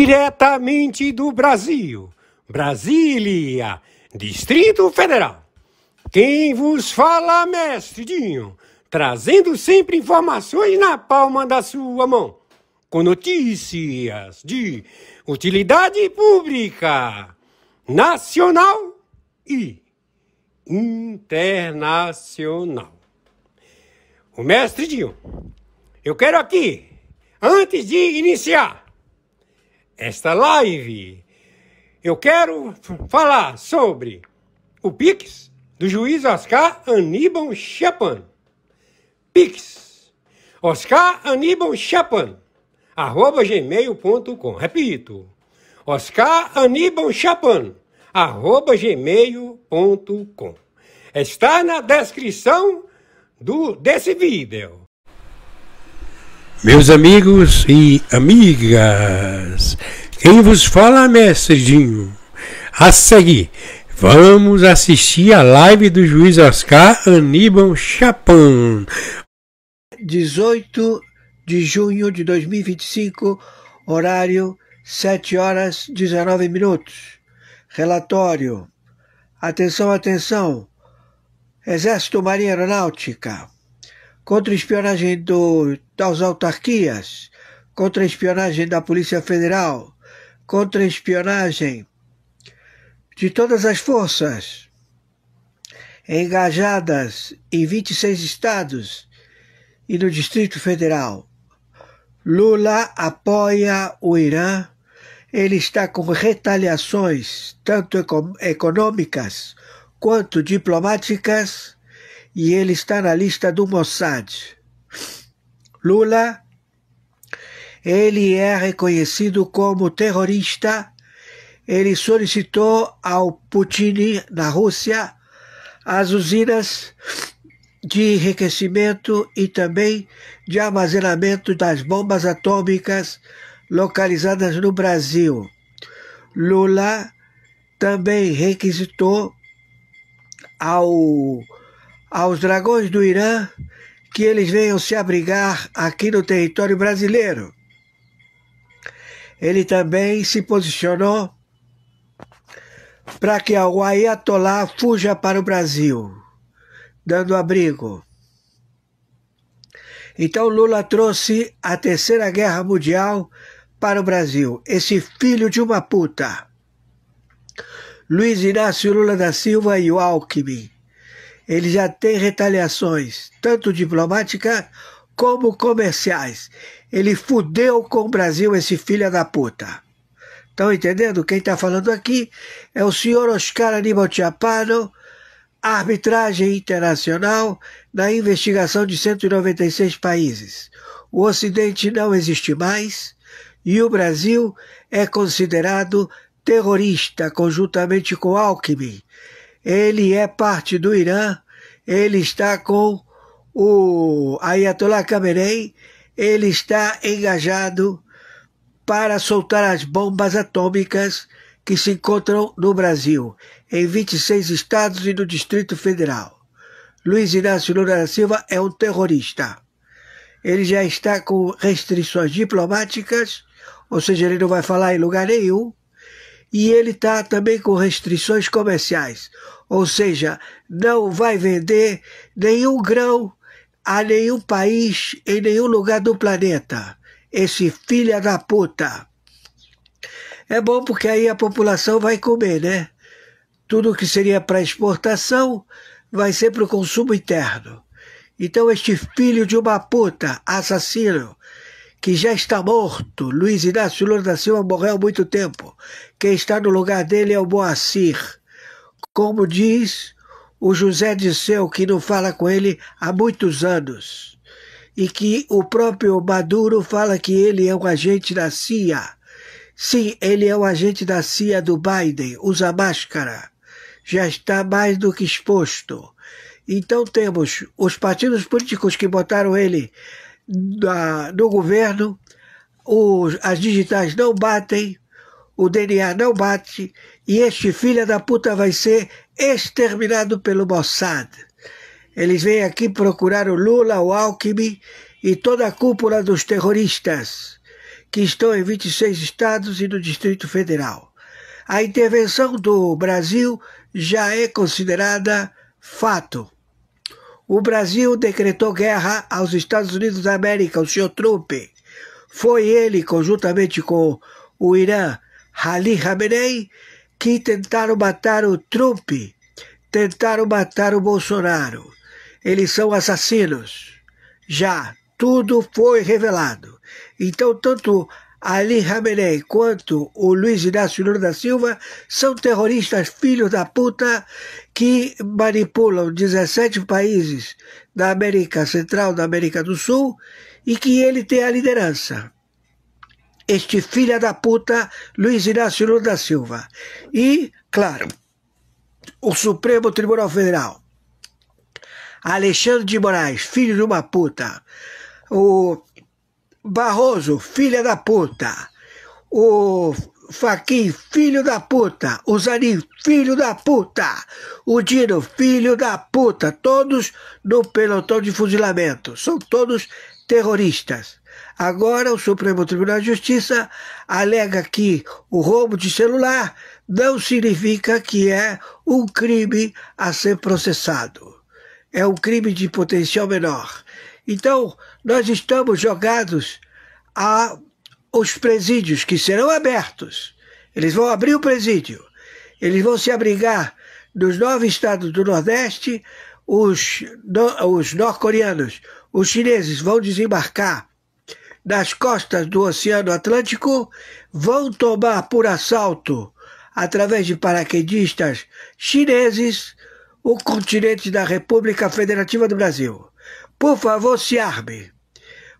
Diretamente do Brasil, Brasília, Distrito Federal. Quem vos fala, mestre Dinho, trazendo sempre informações na palma da sua mão, com notícias de utilidade pública, nacional e internacional. O mestre Dinho, eu quero aqui, antes de iniciar esta live, eu quero falar sobre o Pix do juiz Oscar Aníbal Chapan. Pix, Oscar Aníbal Chapan, @gmail.com. Repito, Oscar Aníbal Chapan, @gmail.com. Está na descrição desse vídeo. Meus amigos e amigas, quem vos fala, mestre Dinho. A seguir, vamos assistir a live do juiz Oscar Aníbal Chapan. 18 de junho de 2025, horário 7h19. Relatório. Atenção, atenção. Exército, Marinha Aeronáutica. Contra-espionagem das autarquias, contra-espionagem da Polícia Federal, contra-espionagem de todas as forças engajadas em 26 estados e no Distrito Federal. Lula apoia o Irã, ele está com retaliações tanto econômicas quanto diplomáticas, e ele está na lista do Mossad. Lula, ele é reconhecido como terrorista. Ele solicitou ao Putin, na Rússia, as usinas de enriquecimento e também de armazenamento das bombas atômicas localizadas no Brasil. Lula também requisitou aos dragões do Irã que eles venham se abrigar aqui no território brasileiro. Ele também se posicionou para que o Ayatollah fuja para o Brasil, dando abrigo. Então Lula trouxe a Terceira Guerra Mundial para o Brasil. Esse filho de uma puta, Luiz Inácio Lula da Silva e o Alckmin, ele já tem retaliações, tanto diplomáticas como comerciais. Ele fudeu com o Brasil, esse filho da puta. Estão entendendo? Quem está falando aqui é o senhor Oscar Aníbal Chapan, arbitragem internacional na investigação de 196 países. O Ocidente não existe mais e o Brasil é considerado terrorista, conjuntamente com Alckmin. Ele é parte do Irã, ele está com o Ayatollah Khamenei, ele está engajado para soltar as bombas atômicas que se encontram no Brasil, em 26 estados e no Distrito Federal. Luiz Inácio Lula da Silva é um terrorista. Ele já está com restrições diplomáticas, ou seja, ele não vai falar em lugar nenhum, e ele está também com restrições comerciais, ou seja, não vai vender nenhum grão a nenhum país em nenhum lugar do planeta. Esse filho da puta. É bom porque aí a população vai comer, né? Tudo que seria para exportação vai ser para o consumo interno. Então este filho de uma puta, assassino, que já está morto, Luiz Inácio Lula da Silva morreu há muito tempo. Quem está no lugar dele é o Moacir. Como diz o José Disseu, que não fala com ele há muitos anos. E que o próprio Maduro fala que ele é um agente da CIA. Sim, ele é um agente da CIA do Biden, usa máscara. Já está mais do que exposto. Então temos os partidos políticos que botaram ele no governo, as digitais não batem, o DNA não bate, e este filho da puta vai ser exterminado pelo Mossad. Eles vêm aqui procurar o Lula, o Alckmin e toda a cúpula dos terroristas que estão em 26 estados e no Distrito Federal. A intervenção do Brasil já é considerada fato. O Brasil decretou guerra aos Estados Unidos da América, o senhor Trump. Foi ele, conjuntamente com o Irã, Ali Khamenei, que tentaram matar o Trump, tentaram matar o Bolsonaro. Eles são assassinos. Já, tudo foi revelado. Então, tanto Ali Khamenei quanto o Luiz Inácio Lula da Silva são terroristas filhos da puta que manipulam 17 países da América Central, da América do Sul, e que ele tem a liderança. Este filho da puta, Luiz Inácio Lula da Silva. E, claro, o Supremo Tribunal Federal. Alexandre de Moraes, filho de uma puta. O Barroso, filha da puta. O Fachin, filho da puta. O Zanin, filho da puta. O Dino, filho da puta. Todos no pelotão de fuzilamento. São todos terroristas. Agora o Supremo Tribunal de Justiça alega que o roubo de celular não significa que é um crime a ser processado. É um crime de potencial menor. Então, nós estamos jogados aos presídios que serão abertos. Eles vão abrir o presídio. Eles vão se abrigar nos 9 estados do Nordeste. Os norte-coreanos, os chineses vão desembarcar nas costas do Oceano Atlântico, vão tomar por assalto, através de paraquedistas chineses, o continente da República Federativa do Brasil. Por favor, se arme.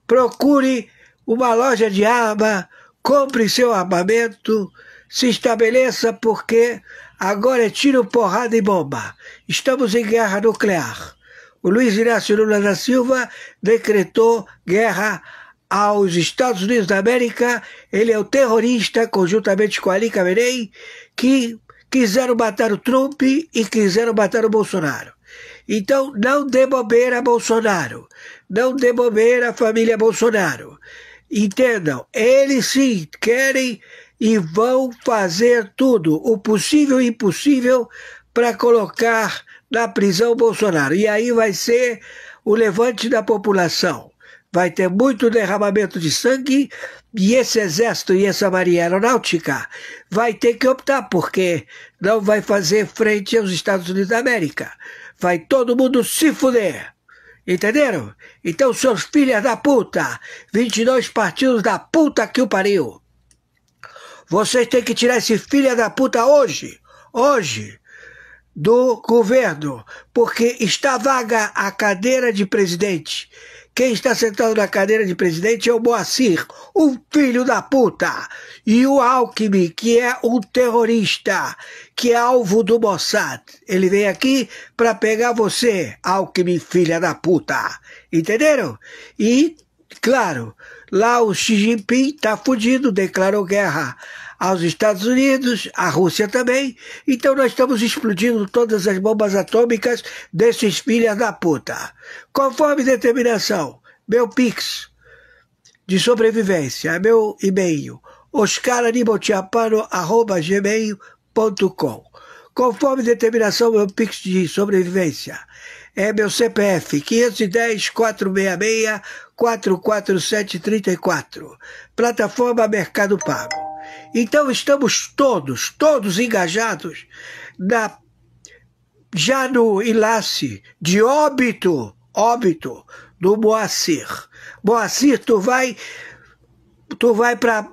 Procure uma loja de arma, compre seu armamento, se estabeleça, porque agora é tiro, porrada e bomba. Estamos em guerra nuclear. O Luiz Inácio Lula da Silva decretou guerra aos Estados Unidos da América. Ele é o terrorista, conjuntamente com Ali Khamenei, que quiseram matar o Trump e quiseram matar o Bolsonaro. Então, não dê bobeira a Bolsonaro. Não dê bobeira a família Bolsonaro. Entendam, eles sim querem e vão fazer tudo, o possível e impossível, para colocar na prisão Bolsonaro. E aí vai ser o levante da população. Vai ter muito derramamento de sangue e esse exército e essa marinha aeronáutica vai ter que optar, porque não vai fazer frente aos Estados Unidos da América. Vai todo mundo se fuder. Entenderam? Então, seus filhos da puta, 22 partidos da puta que o pariu. Vocês têm que tirar esse filho da puta hoje, do governo, porque está vaga a cadeira de presidente. Quem está sentado na cadeira de presidente é o Moacir, um filho da puta. E o Alckmin, que é um terrorista, que é alvo do Mossad. Ele vem aqui para pegar você, Alckmin, filha da puta. Entenderam? E, claro, lá o Xi Jinping está fudido, declarou guerra aos Estados Unidos, à Rússia também. Então nós estamos explodindo todas as bombas atômicas desses filhos da puta. Conforme determinação, meu Pix de sobrevivência, meu e-mail, oscaranibaltiapano@gmail.com. Conforme determinação, meu Pix de sobrevivência é meu CPF 510-466-44734, plataforma Mercado Pago. Então estamos todos engajados já no enlace de óbito do Moacir. Moacir, tu vai pra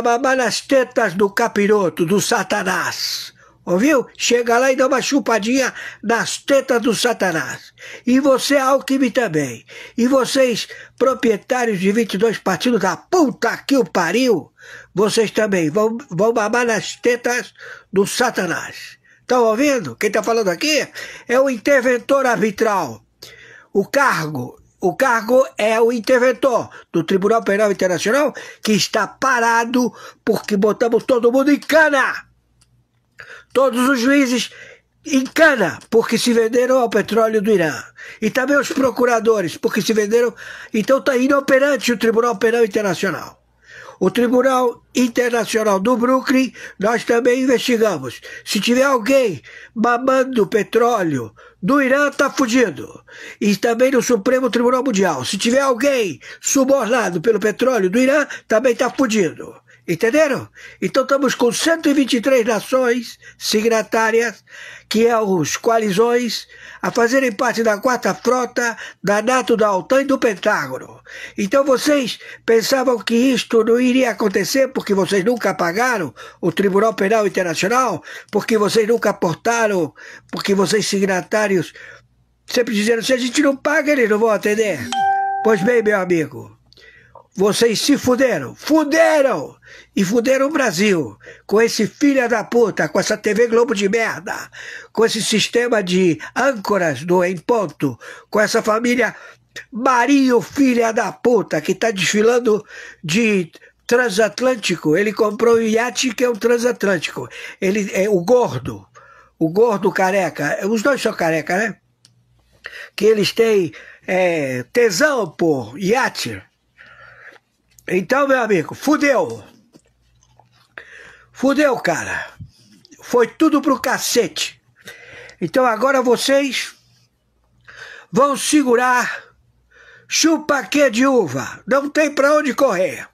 mamar nas tetas do capiroto, do Satanás. Ouviu? Chega lá e dá uma chupadinha nas tetas do Satanás. E você, Alckmin, também. E vocês, proprietários de 22 partidos da puta que o pariu, vocês também vão mamar nas tetas do Satanás. Estão ouvindo? Quem está falando aqui é o interventor arbitral. O cargo é o interventor do Tribunal Penal Internacional, que está parado porque botamos todo mundo em cana. Todos os juízes em cana, porque se venderam ao petróleo do Irã. E também os procuradores, porque se venderam. Então está inoperante o Tribunal Penal Internacional. O Tribunal Internacional do Brooklyn, nós também investigamos. Se tiver alguém mamando petróleo do Irã, está fugido. E também no Supremo Tribunal Mundial. Se tiver alguém subornado pelo petróleo do Irã, também está fugido. Entenderam? Então estamos com 123 nações signatárias, que é os coalizões, a fazerem parte da 4ª Frota, da NATO, da OTAN e do Pentágono. Então vocês pensavam que isto não iria acontecer porque vocês nunca pagaram o Tribunal Penal Internacional, porque vocês nunca aportaram, porque vocês signatários sempre dizendo, se a gente não paga, eles não vão atender. Pois bem, meu amigo, vocês se fuderam, e fuderam o Brasil, com esse filho da puta, com essa TV Globo de merda, com esse sistema de âncoras do Em Ponto, com essa família Marinho, filha da puta, que tá desfilando de transatlântico. Ele comprou um iate que é um transatlântico. Ele é o gordo careca, os dois são careca, né? Que eles têm tesão por iate. Então, meu amigo, fudeu. Fudeu, cara. Foi tudo pro cacete. Então agora vocês vão segurar chupa-quê de uva. Não tem pra onde correr.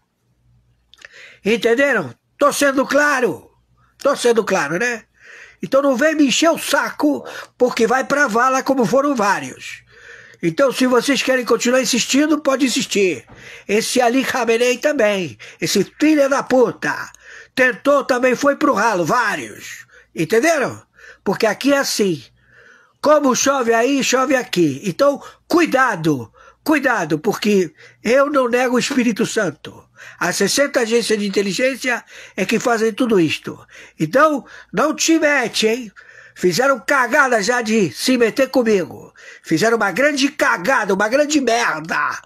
Entenderam? Tô sendo claro. Tô sendo claro, né? Então não vem me encher o saco, porque vai pra vala como foram vários. Então, se vocês querem continuar insistindo, pode insistir. Esse Ali Khamenei também, esse filho da puta, tentou, também foi pro ralo, vários. Entenderam? Porque aqui é assim. Como chove aí, chove aqui. Então, cuidado, porque eu não nego o Espírito Santo. As 60 agências de inteligência é que fazem tudo isto. Então, não te mete, hein? Fizeram cagada já de se meter comigo. Fizeram uma grande cagada, uma grande merda.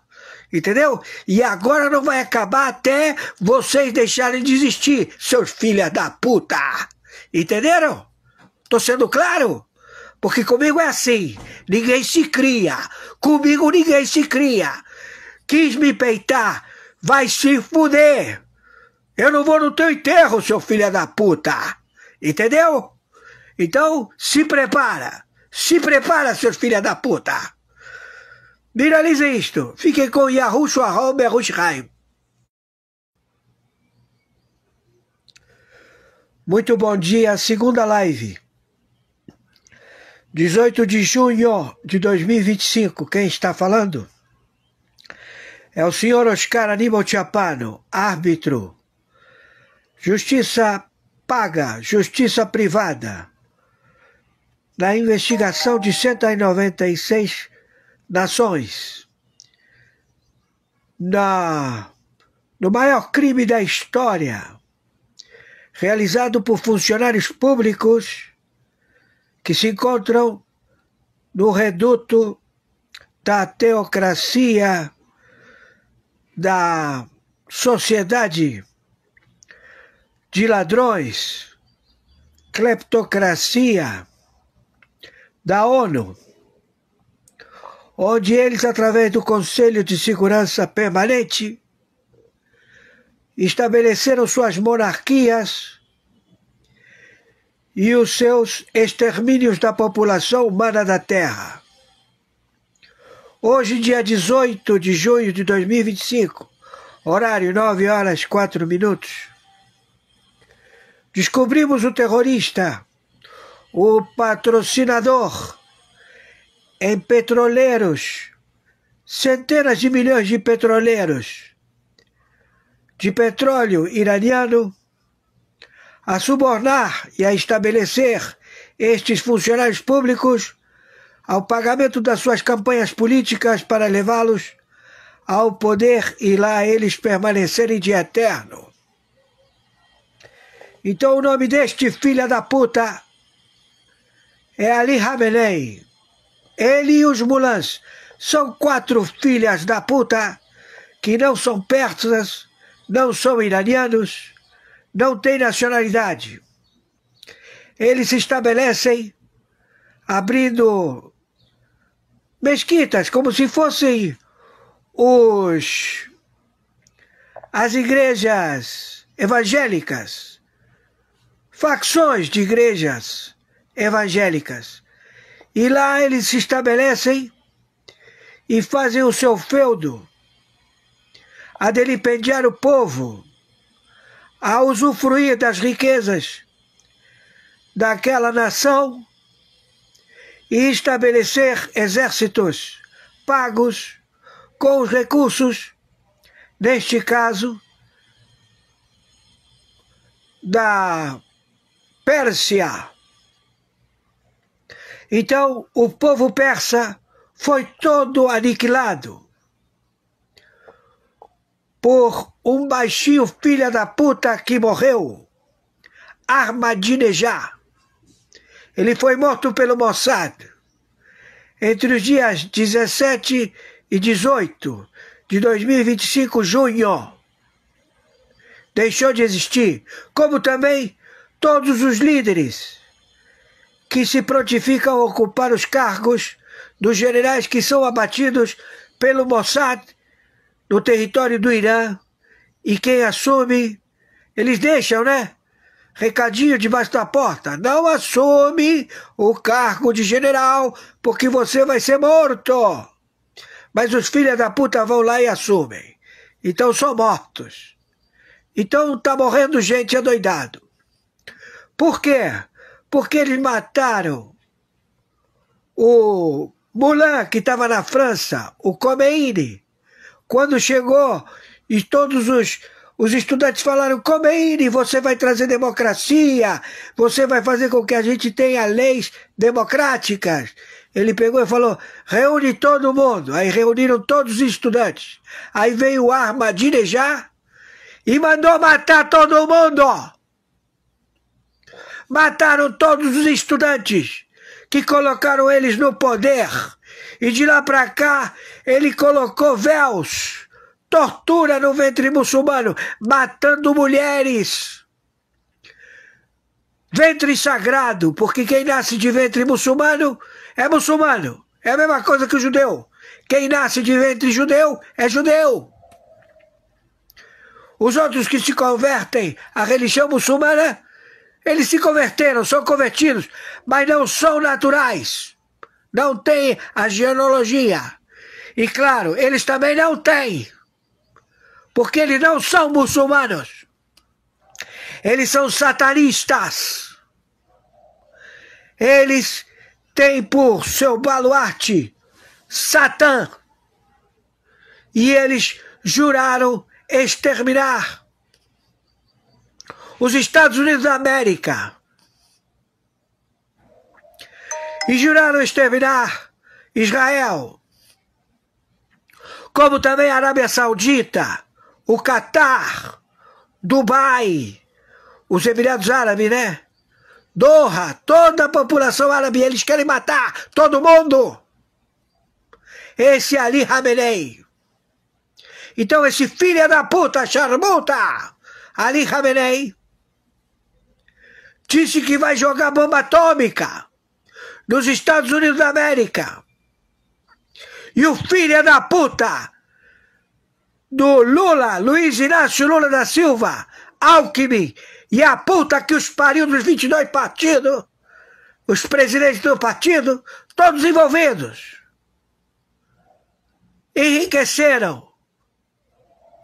Entendeu? E agora não vai acabar até vocês deixarem de existir, seus filhos da puta. Entenderam? Tô sendo claro? Porque comigo é assim. Ninguém se cria. Comigo ninguém se cria. Quis me peitar. Vai se fuder. Eu não vou no teu enterro, seu filho da puta. Entendeu? Então, se prepara, seus filhos da puta. Viralize isto. Fiquem com Yahushua Hom Yerushalayim. Muito bom dia, segunda live. 18 de junho de 2025. Quem está falando? É o senhor Oscar Aníbal Chapano, árbitro. Justiça paga, justiça privada. Na investigação de 196 nações, no maior crime da história, realizado por funcionários públicos que se encontram no reduto da teocracia, da sociedade de ladrões, cleptocracia, da ONU, onde eles, através do Conselho de Segurança Permanente, estabeleceram suas monarquias e os seus extermínios da população humana da Terra. Hoje, dia 18 de junho de 2025, horário 9h04, descobrimos o terrorista, o patrocinador em petroleiros, centenas de milhões de petroleiros de petróleo iraniano, a subornar e a estabelecer estes funcionários públicos ao pagamento das suas campanhas políticas para levá-los ao poder e lá eles permanecerem de eterno. Então o nome deste filho da puta é Ali Khamenei. Ele e os mulãs são 4 filhas da puta que não são persas, não são iranianos, não têm nacionalidade. Eles se estabelecem abrindo mesquitas, como se fossem as igrejas evangélicas, facções de igrejas evangélicas. E lá eles se estabelecem e fazem o seu feudo, a vilipendiar o povo, a usufruir das riquezas daquela nação e estabelecer exércitos pagos com os recursos, neste caso, da Pérsia. Então, o povo persa foi todo aniquilado por um baixinho filha da puta que morreu, Ahmadinejad. Ele foi morto pelo Mossad entre os dias 17 e 18 de 2025, junho. Deixou de existir, como também todos os líderes que se prontificam a ocupar os cargos dos generais que são abatidos pelo Mossad no território do Irã, e quem assume, eles deixam, né? Recadinho debaixo da porta: não assume o cargo de general, porque você vai ser morto. Mas os filhos da puta vão lá e assumem. Então são mortos. Então tá morrendo gente adoidado. Por quê? Porque eles mataram o Moulin, que estava na França, o Khomeini. Quando chegou e todos os estudantes falaram: Khomeini, você vai trazer democracia, você vai fazer com que a gente tenha leis democráticas. Ele pegou e falou: reúne todo mundo. Aí reuniram todos os estudantes. Aí veio o Ahmadinejad e mandou matar todo mundo. Mataram todos os estudantes que colocaram eles no poder. E de lá para cá, ele colocou véus, tortura no ventre muçulmano, matando mulheres. Ventre sagrado, porque quem nasce de ventre muçulmano é muçulmano. É a mesma coisa que o judeu. Quem nasce de ventre judeu é judeu. Os outros que se convertem à religião muçulmana, eles se converteram, são convertidos, mas não são naturais. Não têm a genealogia. E claro, eles também não têm, porque eles não são muçulmanos. Eles são satanistas. Eles têm por seu baluarte Satã. E eles juraram exterminar os Estados Unidos da América. E juraram exterminar Israel. Como também a Arábia Saudita, o Catar, Dubai, os Emirados Árabes, né? Doha, toda a população árabe, eles querem matar todo mundo. Esse Ali Khamenei. Então esse filho da puta, charmuta, Ali Khamenei, disse que vai jogar bomba atômica nos Estados Unidos da América. E o filho da puta do Lula, Luiz Inácio Lula da Silva, Alckmin, e a puta que os pariu dos 22 partidos, os presidentes do partido, todos envolvidos, enriqueceram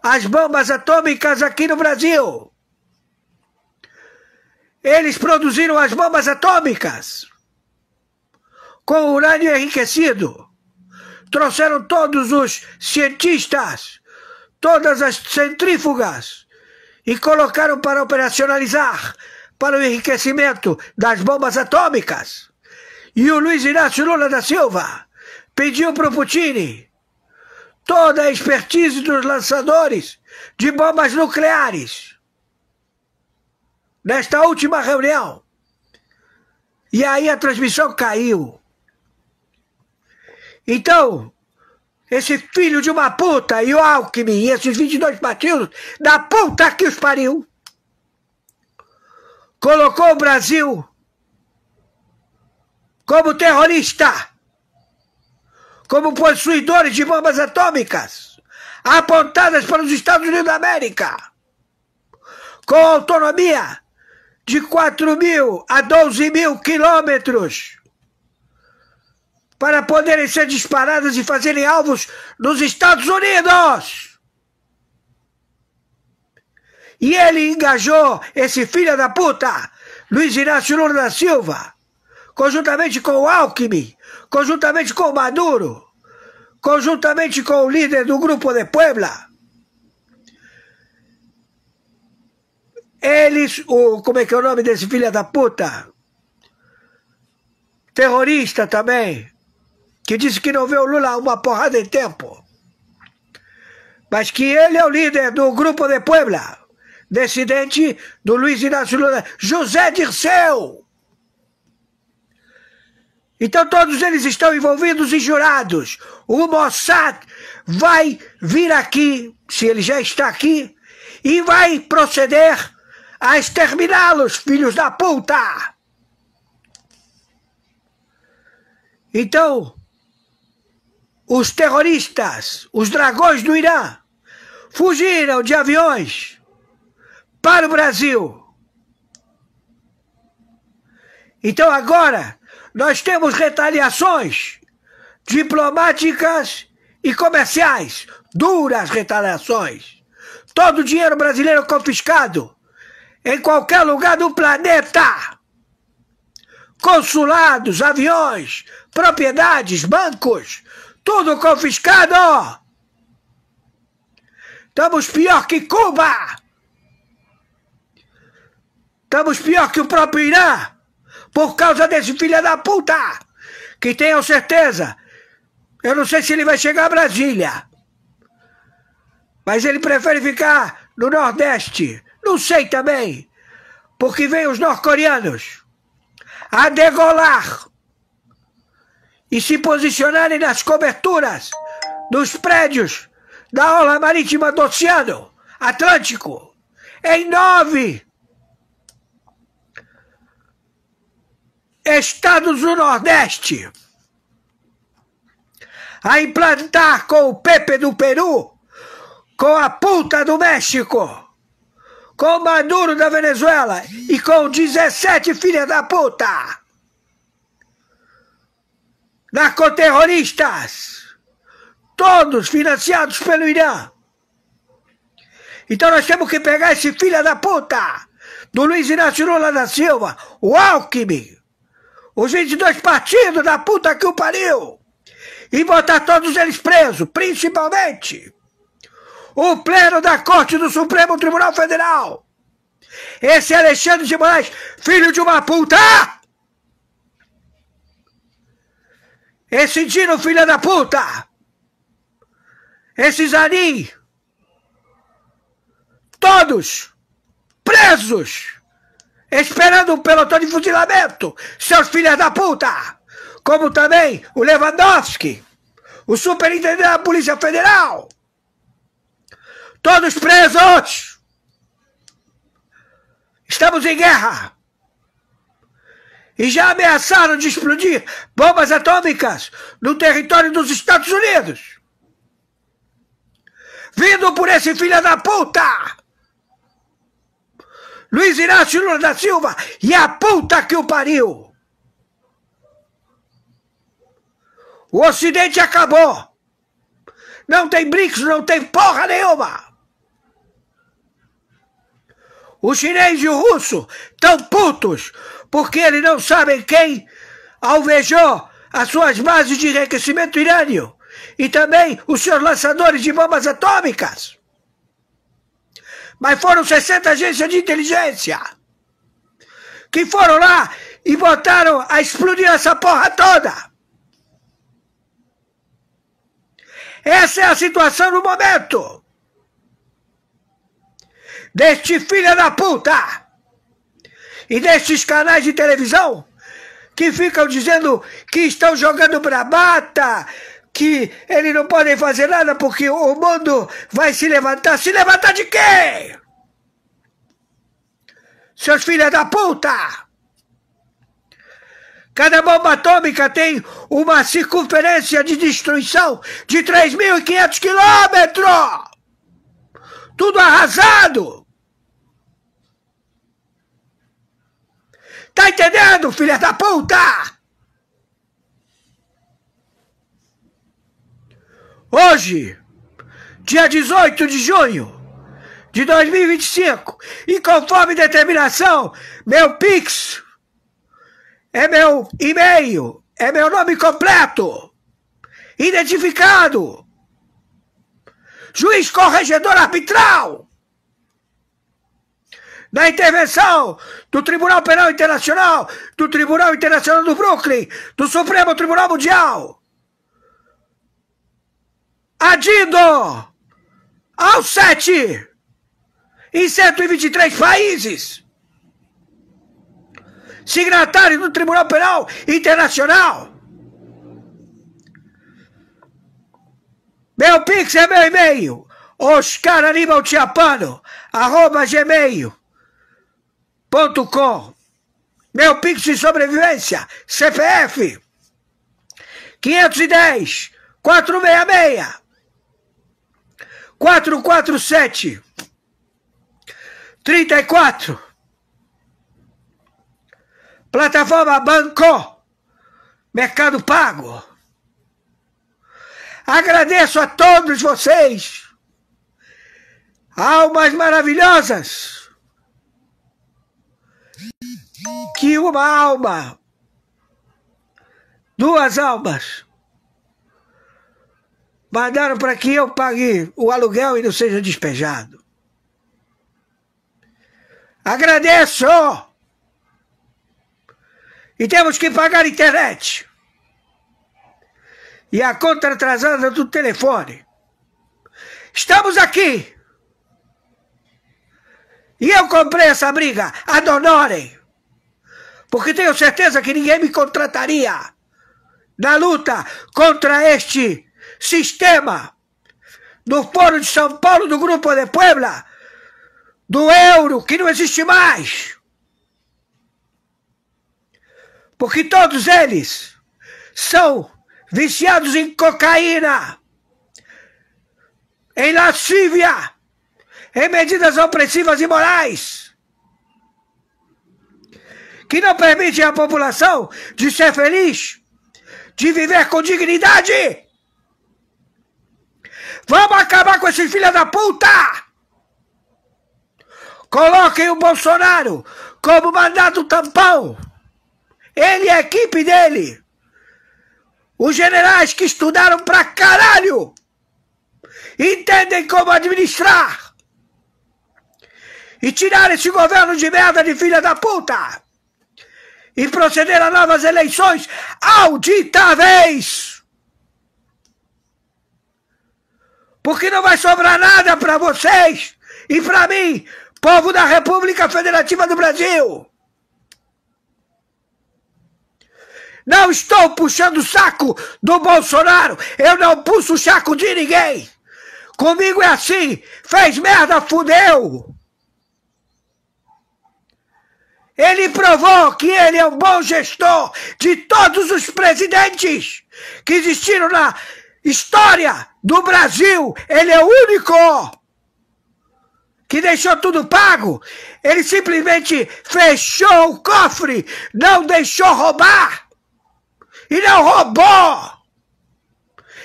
as bombas atômicas aqui no Brasil. Eles produziram as bombas atômicas com urânio enriquecido. Trouxeram todos os cientistas, todas as centrífugas, e colocaram para operacionalizar para o enriquecimento das bombas atômicas. E o Luiz Inácio Lula da Silva pediu para o Putin toda a expertise dos lançadores de bombas nucleares nesta última reunião. E aí a transmissão caiu. Então, esse filho de uma puta e o Alckmin e esses 22 partidos da puta que os pariu, colocou o Brasil como terrorista, como possuidores de bombas atômicas, apontadas para os Estados Unidos da América, com autonomia de 4.000 a 12.000 quilômetros, para poderem ser disparadas e fazerem alvos nos Estados Unidos. E ele engajou esse filho da puta, Luiz Inácio Lula da Silva, conjuntamente com o Alckmin, conjuntamente com o Maduro, conjuntamente com o líder do Grupo de Puebla. Eles, como é que é o nome desse filho da puta? Terrorista também, que disse que não vê o Lula há uma porrada de tempo, mas que ele é o líder do Grupo de Puebla, descendente do Luiz Inácio Lula, José Dirceu. Então todos eles estão envolvidos e jurados. O Mossad vai vir aqui, se ele já está aqui, e vai proceder a exterminá-los, filhos da puta. Então, os terroristas, os dragões do Irã, fugiram de aviões para o Brasil. Então agora nós temos retaliações diplomáticas e comerciais, duras retaliações. Todo o dinheiro brasileiro confiscado em qualquer lugar do planeta. Consulados, aviões, propriedades, bancos, tudo confiscado. Estamos pior que Cuba. Estamos pior que o próprio Irã, por causa desse filho da puta, que tenham certeza, eu não sei se ele vai chegar a Brasília, mas ele prefere ficar no Nordeste, não sei também, porque vem os norte-coreanos a degolar e se posicionarem nas coberturas dos prédios da orla marítima do Oceano Atlântico, em 9 estados do Nordeste, a implantar com o Pepe do Peru, com a puta do México, com o Maduro da Venezuela e com 17 filhas da puta, narcoterroristas, todos financiados pelo Irã. Então nós temos que pegar esse filho da puta do Luiz Inácio Lula da Silva, o Alckmin, os 22 partidos da puta que o pariu, e botar todos eles presos, principalmente o pleno da Corte do Supremo Tribunal Federal, esse Alexandre de Moraes, filho de uma puta, esse Dino, filho da puta, esse Zanin, todos presos, esperando um pelotão de fuzilamento, seus filhos da puta, como também o Lewandowski, o superintendente da Polícia Federal, todos presos. Estamos em guerra. E já ameaçaram de explodir bombas atômicas no território dos Estados Unidos, vindo por esse filho da puta Luiz Inácio Lula da Silva e a puta que o pariu. O Ocidente acabou. Não tem BRICS, não tem porra nenhuma. O chinês e o russo estão putos porque eles não sabem quem alvejou as suas bases de enriquecimento irânio e também os seus lançadores de bombas atômicas. Mas foram 60 agências de inteligência que foram lá e botaram a explodir essa porra toda. Essa é a situação no momento deste filho da puta e destes canais de televisão que ficam dizendo que estão jogando bravata, que eles não podem fazer nada porque o mundo vai se levantar. Se levantar de quê? Seus filhos da puta! Cada bomba atômica tem uma circunferência de destruição de 3.500 quilômetros. Tudo arrasado. Tá entendendo, filha da puta? Hoje, dia 18 de junho de 2025, e conforme determinação, meu Pix é meu e-mail, é meu nome completo, identificado, juiz corregedor arbitral, na intervenção do Tribunal Penal Internacional, do Tribunal Internacional do Brooklyn, do Supremo Tribunal Mundial, adindo ao 7 em 123 países, signatário do Tribunal Penal Internacional. Meu Pix é meu e-mail, oscaranibaltiapano@gmail.com. Meu Pix de sobrevivência, CPF 510 466 447 34. Plataforma Banco, Mercado Pago. Agradeço a todos vocês, almas maravilhosas, que uma alma, duas almas, mandaram para que eu pague o aluguel e não seja despejado. Agradeço! E temos que pagar a internet. E a conta atrasada do telefone. Estamos aqui. E eu comprei essa briga, adorem. Porque tenho certeza que ninguém me contrataria na luta contra este sistema do Foro de São Paulo, do Grupo de Puebla, do euro, que não existe mais. Porque todos eles são viciados em cocaína, em lascívia, em medidas opressivas e morais, que não permitem à população de ser feliz, de viver com dignidade. Vamos acabar com esses filhos da puta! Coloquem o Bolsonaro como mandato tampão. Ele e a equipe dele. Os generais que estudaram pra caralho. Entendem como administrar. E tirar esse governo de merda de filha da puta. E proceder a novas eleições auditáveis. Porque não vai sobrar nada pra vocês e pra mim, povo da República Federativa do Brasil. Não estou puxando o saco do Bolsonaro. Eu não puxo o saco de ninguém. Comigo é assim. Fez merda, fudeu. Ele provou que ele é um bom gestor de todos os presidentes que existiram na história do Brasil. Ele é o único que deixou tudo pago. Ele simplesmente fechou o cofre, não deixou roubar. E não roubou.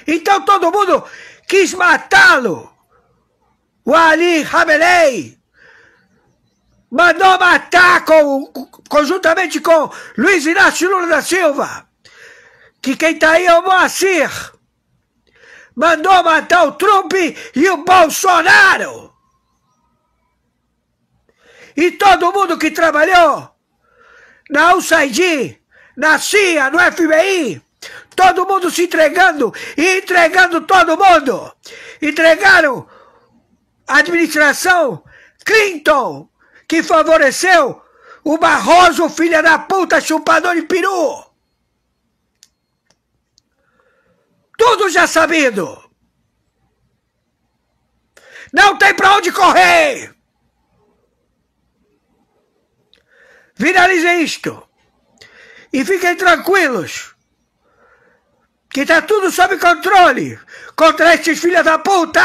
Então todo mundo quis matá-lo. O Ali Khamenei mandou matar conjuntamente com Luiz Inácio Lula da Silva, que quem tá aí é o Moacir. Mandou matar o Trump e o Bolsonaro. E todo mundo que trabalhou na USAID, na CIA, no FBI, todo mundo se entregando e entregando todo mundo. Entregaram a administração Clinton, que favoreceu o Barroso, filha da puta, chupador de peru. Tudo já sabido. Não tem pra onde correr. Finalize isto. E fiquem tranquilos, que tá tudo sob controle contra estes filhos da puta.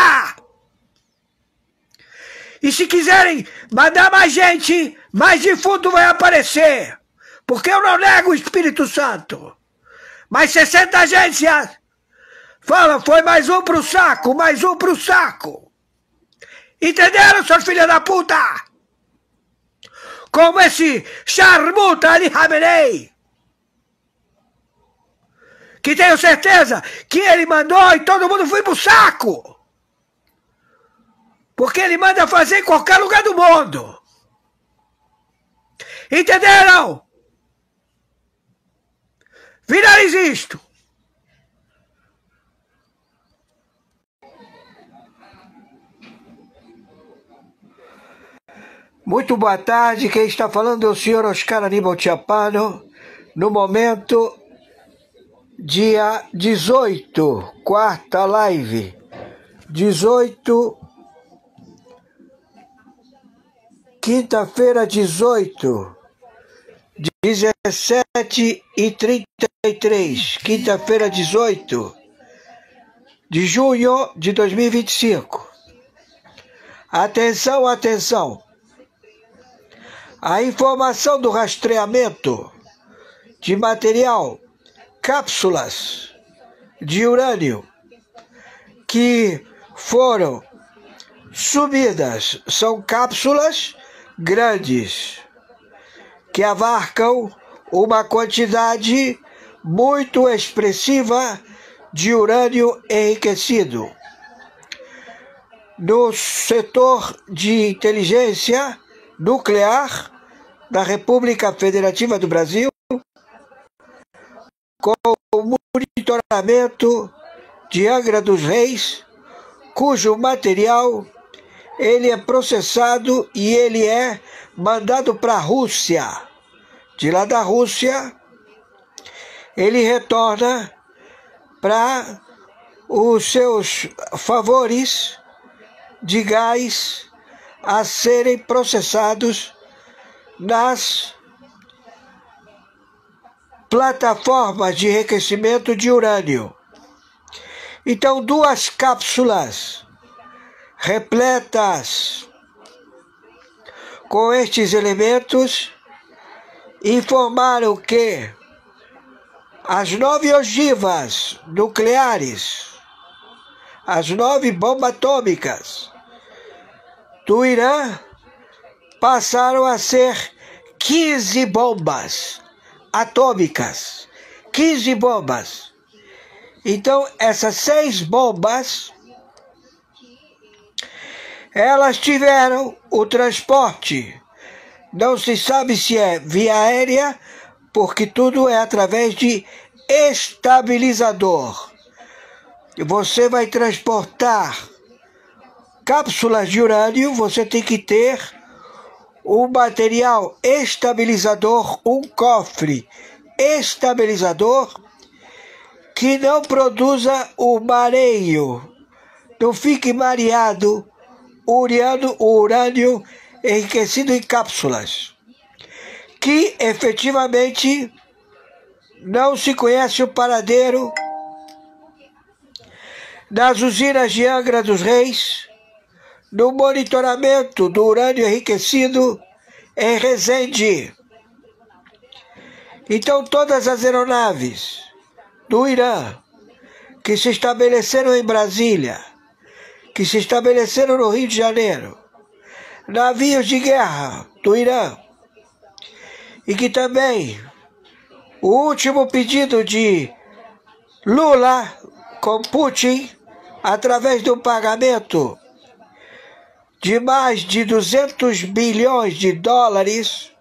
E se quiserem mandar mais gente, mais defunto vai aparecer. Porque eu não nego o Espírito Santo. Mas 60 agências falam, foi mais um pro saco, mais um pro saco. Entenderam, seus filhos da puta? Como esse charmuta Ali Khamenei, que tenho certeza que ele mandou e todo mundo foi pro saco. Porque ele manda fazer em qualquer lugar do mundo. Entenderam? Finalize isto. Muito boa tarde, quem está falando é o senhor Oscar Aníbal Chiappano, no momento, dia 18, quarta live, 18, quinta-feira 18, 17h33, quinta-feira 18 de junho de 2025. Atenção, atenção. A informação do rastreamento de material, cápsulas de urânio que foram sumidas, são cápsulas grandes, que abarcam uma quantidade muito expressiva de urânio enriquecido. No setor de inteligência nuclear da República Federativa do Brasil, com o monitoramento de Angra dos Reis, cujo material ele é processado e ele é mandado para a Rússia. De lá da Rússia, ele retorna para os seus favores de gás a serem processados nas plataformas de enriquecimento de urânio. Então, duas cápsulas repletas com estes elementos informaram que as 9 ogivas nucleares, as 9 bombas atômicas do Irã passaram a ser 15 bombas atômicas. 15 bombas. Então, essas 6 bombas, elas tiveram o transporte. Não se sabe se é via aérea, porque tudo é através de estabilizador. Você vai transportar cápsulas de urânio, você tem que ter um material estabilizador, um cofre estabilizador que não produza o mareio, não fique mareado o urânio enriquecido em cápsulas, que efetivamente não se conhece o paradeiro nas usinas de Angra dos Reis, no monitoramento do urânio enriquecido em Resende. Então, todas as aeronaves do Irã que se estabeleceram em Brasília, que se estabeleceram no Rio de Janeiro, navios de guerra do Irã, e que também o último pedido de Lula com Putin, através do pagamento de mais de 200 bilhões de dólares,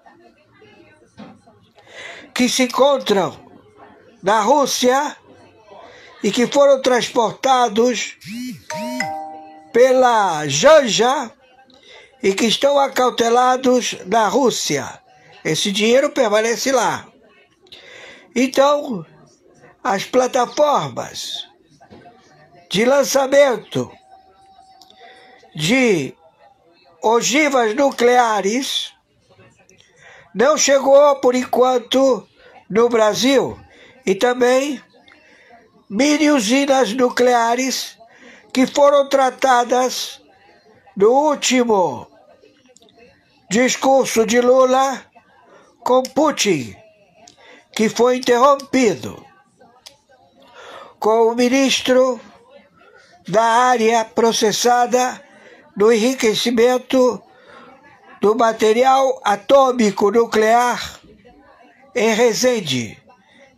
que se encontram na Rússia e que foram transportados pela Janja e que estão acautelados na Rússia. Esse dinheiro permanece lá. Então, as plataformas de lançamento de ogivas nucleares não chegou, por enquanto, no Brasil e também mini usinas nucleares que foram tratadas no último discurso de Lula com Putin, que foi interrompido, com o ministro da área processada no enriquecimento do material atômico nuclear em Resende,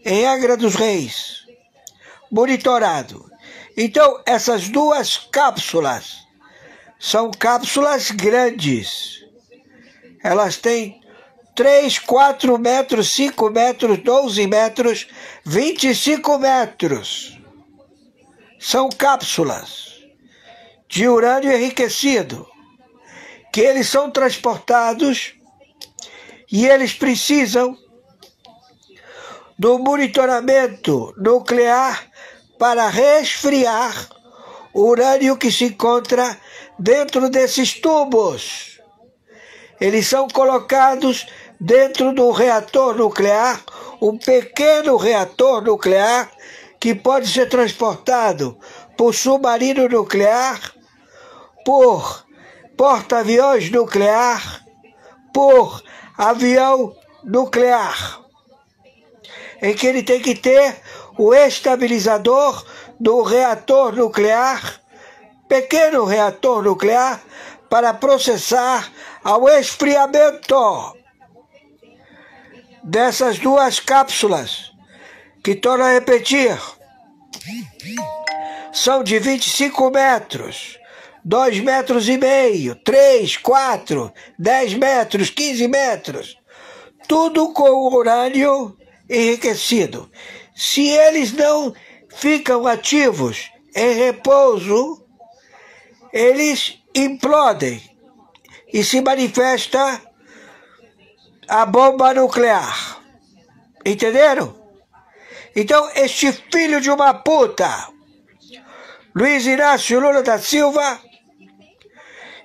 em Angra dos Reis, monitorado. Então, essas duas cápsulas são cápsulas grandes. Elas têm 3, 4 metros, 5 metros, 12 metros, 25 metros. São cápsulas de urânio enriquecido, que eles são transportados e eles precisam do monitoramento nuclear para resfriar o urânio que se encontra dentro desses tubos. Eles são colocados dentro do reator nuclear, um pequeno reator nuclear que pode ser transportado por submarino nuclear, por porta-aviões nuclear, por avião nuclear, em que ele tem que ter o estabilizador do reator nuclear, pequeno reator nuclear, para processar ao esfriamento dessas duas cápsulas, que, torno a repetir, são de 25 metros, 2,5 metros, 3, 4, 10 metros, 15 metros, tudo com urânio enriquecido. Se eles não ficam ativos em repouso, eles implodem e se manifesta a bomba nuclear. Entenderam? Então, este filho de uma puta, Luiz Inácio Lula da Silva,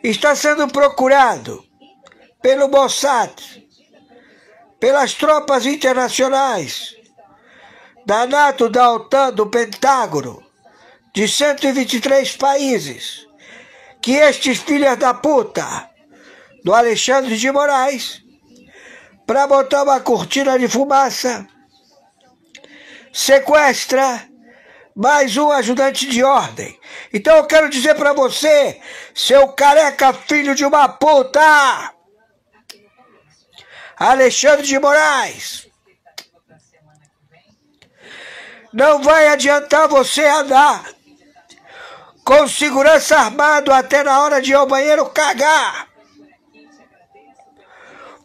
está sendo procurado pelo Mossad, pelas tropas internacionais, da NATO, da OTAN, do Pentágono, de 123 países, que estes filhos da puta, do Alexandre de Moraes, para botar uma cortina de fumaça, sequestra mais um ajudante de ordem. Então eu quero dizer para você, seu careca filho de uma puta, Alexandre de Moraes, não vai adiantar você andar com segurança armado até na hora de ir ao banheiro cagar.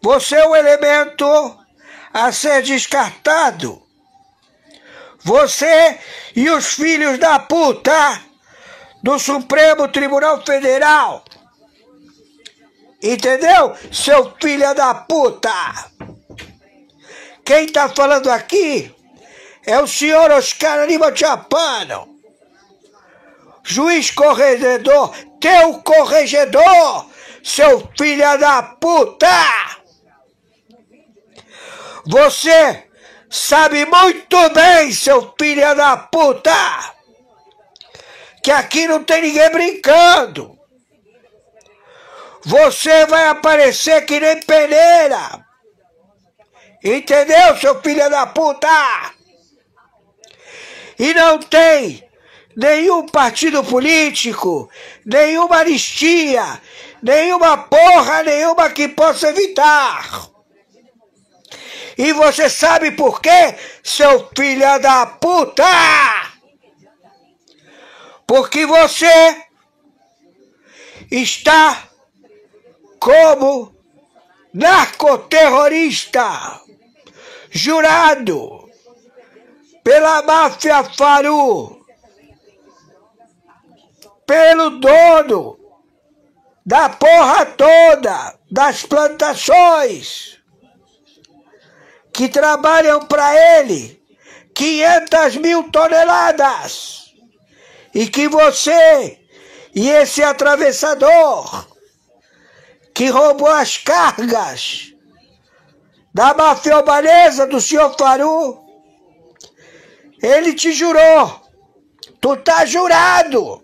Você é um elemento a ser descartado. Você e os filhos da puta do Supremo Tribunal Federal. Entendeu, seu filho da puta? Quem tá falando aqui é o senhor Oscar Aníbal Chapano, juiz corregedor, teu corregedor, seu filho da puta! Você sabe muito bem, seu filho da puta, que aqui não tem ninguém brincando. Você vai aparecer que nem peneira. Entendeu, seu filho da puta? E não tem nenhum partido político, nenhuma anistia, nenhuma porra nenhuma que possa evitar. E você sabe por quê, seu filho da puta? Porque você está como narcoterrorista, jurado pela máfia Faru, pelo dono da porra toda, das plantações, que trabalham para ele 500 mil toneladas, e que você e esse atravessador que roubou as cargas da máfia albanesa do senhor Faru, ele te jurou. Tu tá jurado.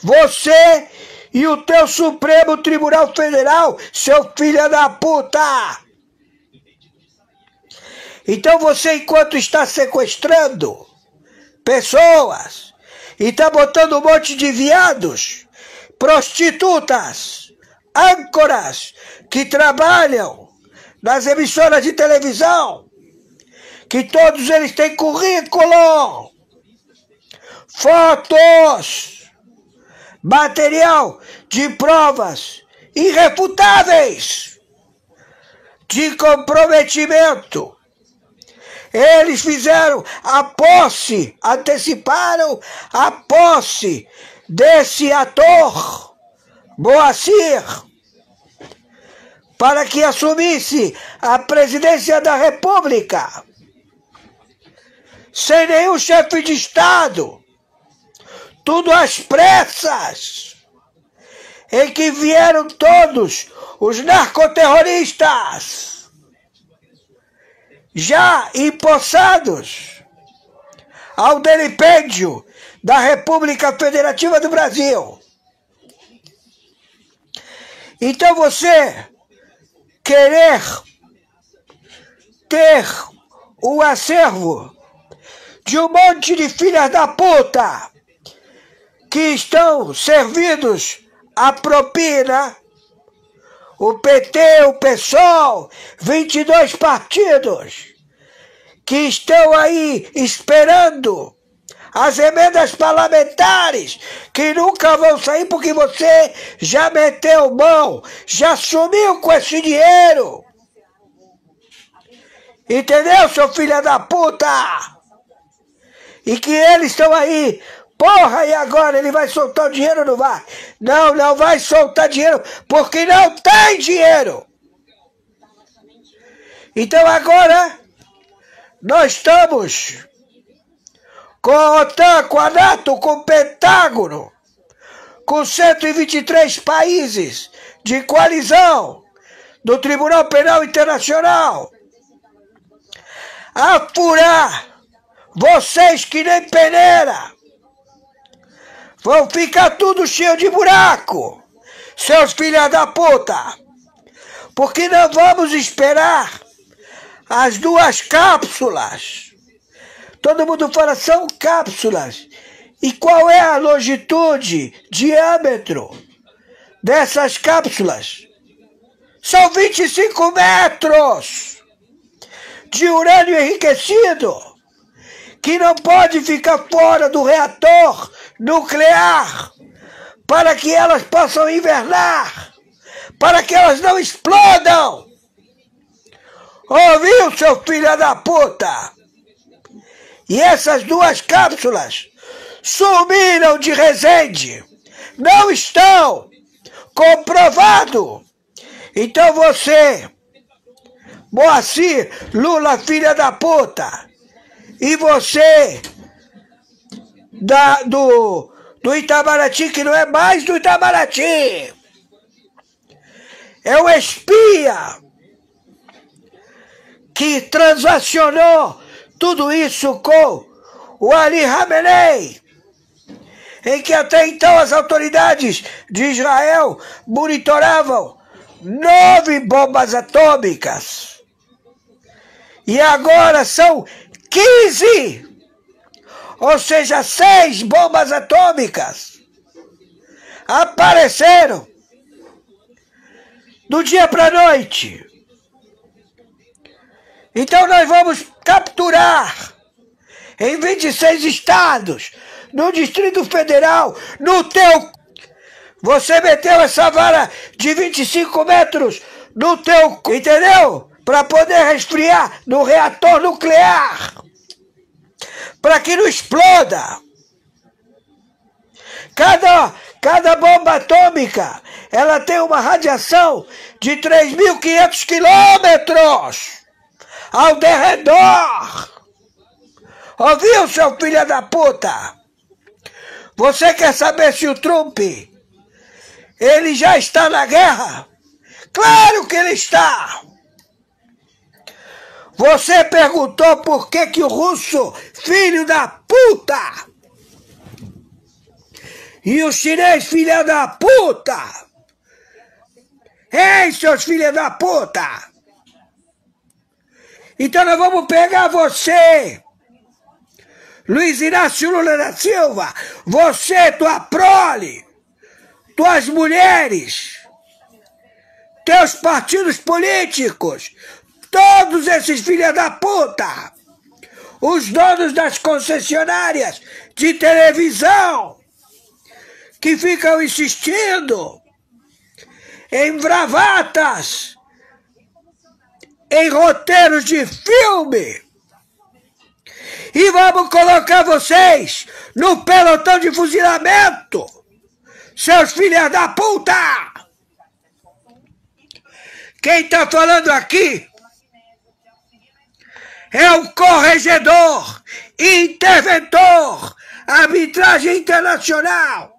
Você e o teu Supremo Tribunal Federal, seu filho da puta. Então você, enquanto está sequestrando pessoas e está botando um monte de viados, prostitutas, âncoras que trabalham nas emissoras de televisão, que todos eles têm currículo, fotos, material de provas irrefutáveis de comprometimento. Eles fizeram a posse, anteciparam a posse desse ator, Moacir, para que assumisse a presidência da República, sem nenhum chefe de Estado, tudo às pressas, em que vieram todos os narcoterroristas, já empossados ao delipêndio da República Federativa do Brasil. Então você querer ter o acervo de um monte de filhas da puta que estão servidos à propina, o PT, o PSOL, 22 partidos que estão aí esperando as emendas parlamentares que nunca vão sair porque você já meteu mão, já sumiu com esse dinheiro. Entendeu, seu filho da puta? E que eles estão aí, porra, e agora ele vai soltar o dinheiro ou não vai? Não, não vai soltar dinheiro porque não tem dinheiro. Então agora nós estamos com a OTAN, com a NATO, com o Pentágono, com 123 países de coalizão do Tribunal Penal Internacional, a furar vocês que nem peneira. Vão ficar tudo cheio de buraco, seus filhos da puta. Porque não vamos esperar as 2 cápsulas. Todo mundo fala, são cápsulas. E qual é a longitude, diâmetro dessas cápsulas? São 25 metros de urânio enriquecido, que não pode ficar fora do reator nuclear, para que elas possam invernar, para que elas não explodam. Ouviu, seu filho da puta? E essas 2 cápsulas sumiram de Resende. Não estão. Comprovado. Então você, Moacir, Lula, filha da puta, e você do Itamaraty, que não é mais do Itamaraty, é um espia que transacionou tudo isso com o Ali Khamenei, em que até então as autoridades de Israel monitoravam 9 bombas atômicas. E agora são 15, ou seja, 6 bombas atômicas apareceram do dia para a noite. Então nós vamos capturar em 26 estados, no Distrito Federal, no teu... Você meteu essa vara de 25 metros no teu... Entendeu? Para poder resfriar no reator nuclear. Para que não exploda. Cada bomba atômica, ela tem uma radiação de 3.500 quilômetros ao derredor. Ouviu, seu filho da puta? Você quer saber se o Trump, ele já está na guerra? Claro que ele está. Você perguntou por que o russo, filho da puta, e o chinês, filha da puta. Ei, seus filhos da puta! Então nós vamos pegar você, Luiz Inácio Lula da Silva, você, tua prole, tuas mulheres, teus partidos políticos, todos esses filhos da puta, os donos das concessionárias de televisão, que ficam insistindo em bravatas, em roteiros de filme, e vamos colocar vocês no pelotão de fuzilamento, seus filhos da puta! Quem está falando aqui é o corregedor, interventor, arbitragem internacional.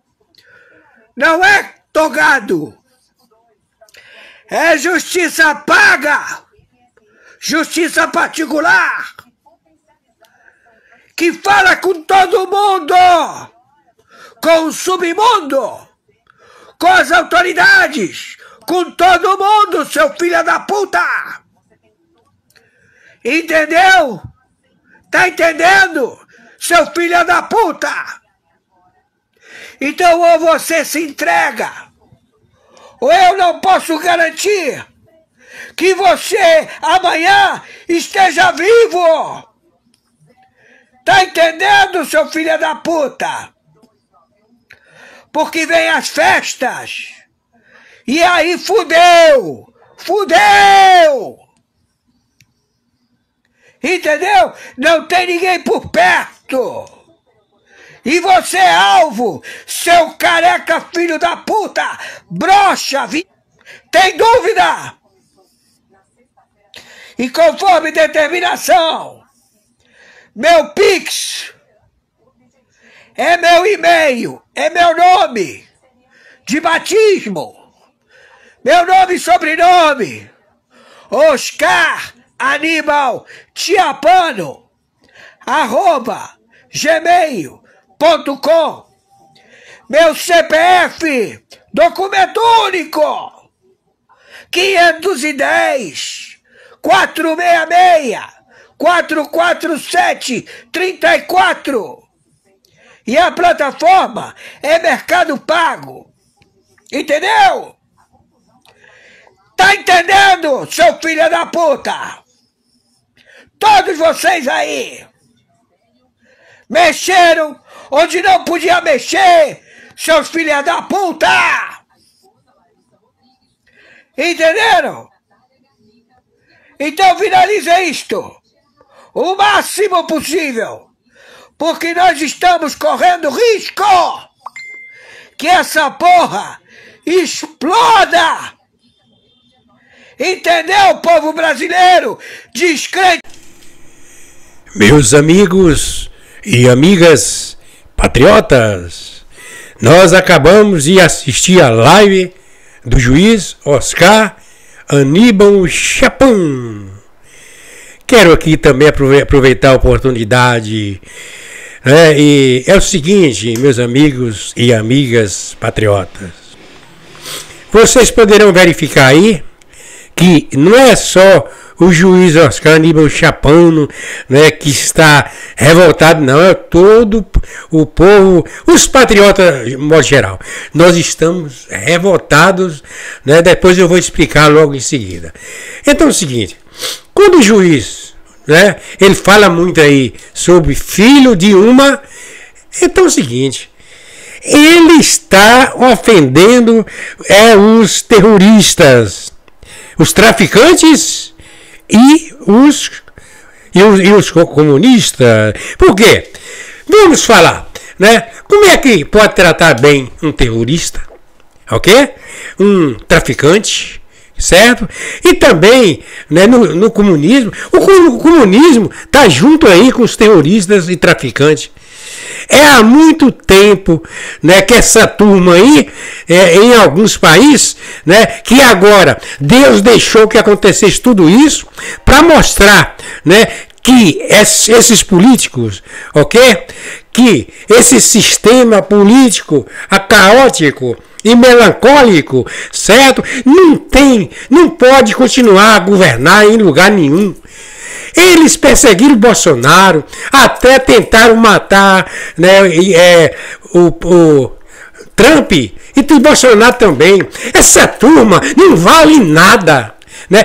Não é togado. É justiça paga, justiça particular, que fala com todo mundo, com o submundo, com as autoridades, com todo mundo, seu filho da puta. Entendeu? Tá entendendo, seu filho da puta? Então ou você se entrega, ou eu não posso garantir que você amanhã esteja vivo. Tá entendendo, seu filho da puta? Porque vem as festas. E aí fudeu. Fudeu. Entendeu? Não tem ninguém por perto. E você é alvo, seu careca filho da puta, broxa, tem dúvida? E conforme determinação, meu Pix é meu e-mail, é meu nome de batismo, meu nome e sobrenome, Oscar Aníbal Tiapano, @gmail.com. Meu CPF, documento único, 510 466 447 34. E a plataforma é Mercado Pago. Entendeu? Tá entendendo, seu filho da puta? Todos vocês aí mexeram onde não podia mexer, seus filhos da puta! Entenderam? Então finalize isto o máximo possível, porque nós estamos correndo risco que essa porra exploda! Entendeu, povo brasileiro? Descrente! Meus amigos e amigas patriotas, nós acabamos de assistir a live do juiz Oscar Aníbal Chapão. Quero aqui também aproveitar a oportunidade, né? E é o seguinte, meus amigos e amigas patriotas, vocês poderão verificar aí que não é só o juiz Oscar Aníbal Chapão, né, que está revoltado, não, é todo o povo, os patriotas de modo geral. Nós estamos revoltados, né, depois eu vou explicar logo em seguida. Então é o seguinte, quando o juiz, né, ele fala muito aí sobre filho de uma, então é o seguinte, ele está ofendendo os terroristas, os traficantes e os comunistas. Por quê? Vamos falar, né? Como é que pode tratar bem um terrorista, ok? Um traficante, certo? E também, né, no comunismo, o comunismo está junto aí com os terroristas e traficantes. É há muito tempo, né, que essa turma aí, em alguns países, né, que agora Deus deixou que acontecesse tudo isso para mostrar, né, que esses políticos, ok? Que esse sistema político caótico e melancólico, certo? Não pode continuar a governar em lugar nenhum. Eles perseguiram Bolsonaro, até tentaram matar, né, o Trump e Bolsonaro também. Essa turma não vale nada. Né?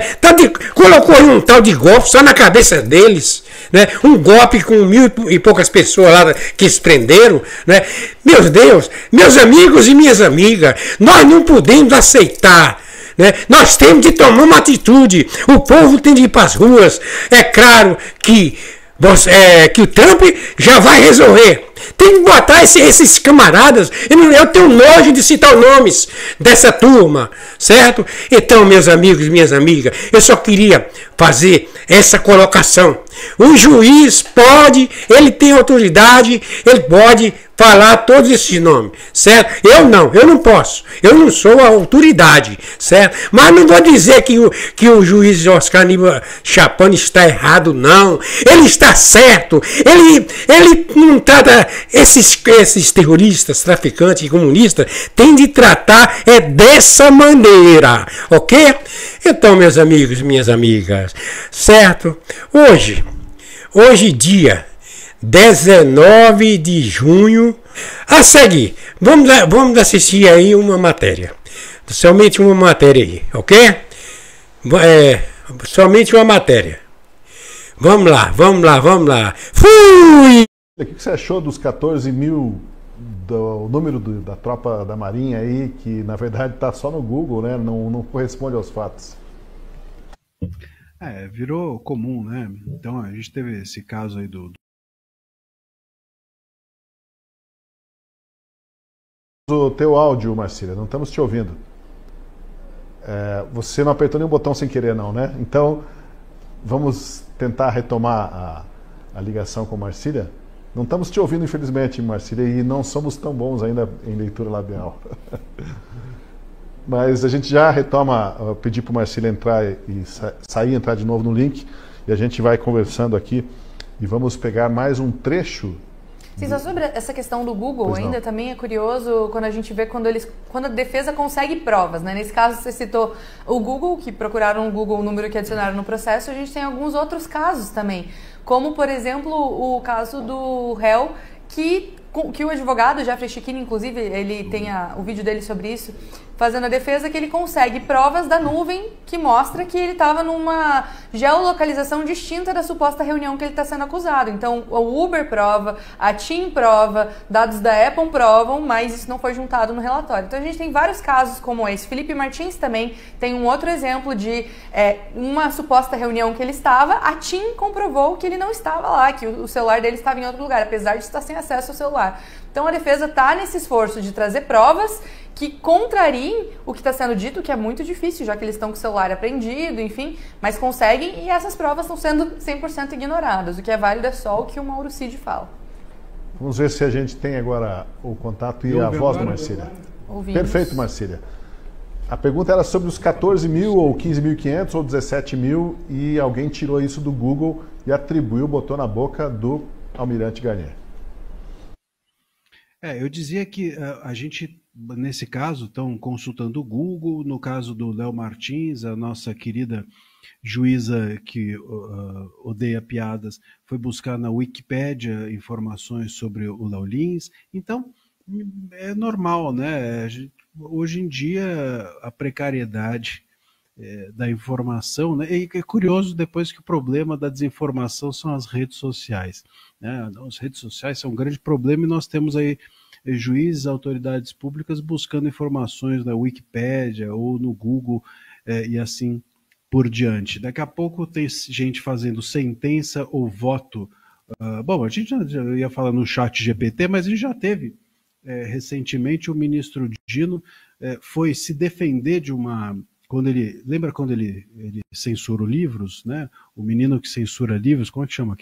Colocou um tal de golpe só na cabeça deles. Né? Um golpe com 1.000 e poucas pessoas lá que se prenderam. Né? Meu Deus, meus amigos e minhas amigas, nós não podemos aceitar. Né? Nós temos de tomar uma atitude. O povo tem de ir para as ruas. É claro que o Trump já vai resolver. Tem que botar esses camaradas. Eu tenho nojo de citar os nomes dessa turma, certo? Então, meus amigos e minhas amigas, eu só queria fazer essa colocação. O juiz pode, ele tem autoridade, ele pode falar todos esses nomes, certo? Eu não posso. Eu não sou a autoridade, certo? Mas não vou dizer que o juiz Oscar Aníbal Chapano está errado, não. Ele está certo. Ele não trata esses terroristas, traficantes e comunistas, tem de tratar dessa maneira, ok? Então, meus amigos e minhas amigas, certo? Hoje dia 19 de junho, a seguir, vamos assistir aí uma matéria, somente uma matéria aí, ok? Somente uma matéria. Vamos lá. Fui! O que você achou dos 14 mil, do número da tropa da Marinha aí, que na verdade está só no Google, né? Não corresponde aos fatos? Virou comum, né? Então a gente teve esse caso aí O teu áudio, Marcília, não estamos te ouvindo. Você não apertou nenhum botão sem querer, não, né? Então, vamos tentar retomar a ligação com Marcília. Não estamos te ouvindo, infelizmente, Marcília, e não somos tão bons ainda em leitura labial. Mas a gente já retoma, pedir para o Marcília entrar e sair, entrar de novo no link, e a gente vai conversando aqui e vamos pegar mais um trecho. Sim, só sobre essa questão do Google, ainda também é curioso quando a gente vê quando a defesa consegue provas, né? Nesse caso você citou o Google, que procuraram o Google, o número que adicionaram no processo, a gente tem alguns outros casos também, como por exemplo o caso do réu que o advogado, Jeffrey Chiquini, inclusive, ele tem o vídeo dele sobre isso, fazendo a defesa, que ele consegue provas da nuvem que mostra que ele estava numa geolocalização distinta da suposta reunião que ele está sendo acusado. Então, o Uber prova, a TIM prova, dados da Apple provam, mas isso não foi juntado no relatório. Então, a gente tem vários casos como esse. Felipe Martins também tem um outro exemplo de uma suposta reunião que ele estava, a TIM comprovou que ele não estava lá, que o celular dele estava em outro lugar, apesar de estar sem acesso ao celular. Então, a defesa está nesse esforço de trazer provas que contrariem o que está sendo dito, que é muito difícil, já que eles estão com o celular apreendido, enfim, mas conseguem, e essas provas estão sendo 100% ignoradas. O que é válido é só o que o Mauro Cid fala. Vamos ver se a gente tem agora o contato e a voz da Marcília. Perfeito, Marcília. A pergunta era sobre os 14 mil, ou 15.500, ou 17 mil, e alguém tirou isso do Google e atribuiu, botou na boca do Almirante Garnier. Eu dizia que a gente, nesse caso, estão consultando o Google. No caso do Léo Martins, a nossa querida juíza que odeia piadas, foi buscar na Wikipédia informações sobre o Léo Lins. Então, é normal, né? Hoje em dia, a precariedade da informação, né? E é curioso depois que o problema da desinformação são as redes sociais, né? As redes sociais são um grande problema e nós temos aí juízes, autoridades públicas buscando informações na Wikipédia ou no Google e assim por diante. Daqui a pouco tem gente fazendo sentença ou voto. Bom, a gente já ia falar no chat GPT, mas a gente já teve recentemente o ministro Dino foi se defender de uma lembra quando ele censura livros, né? O menino que censura livros, como é que chama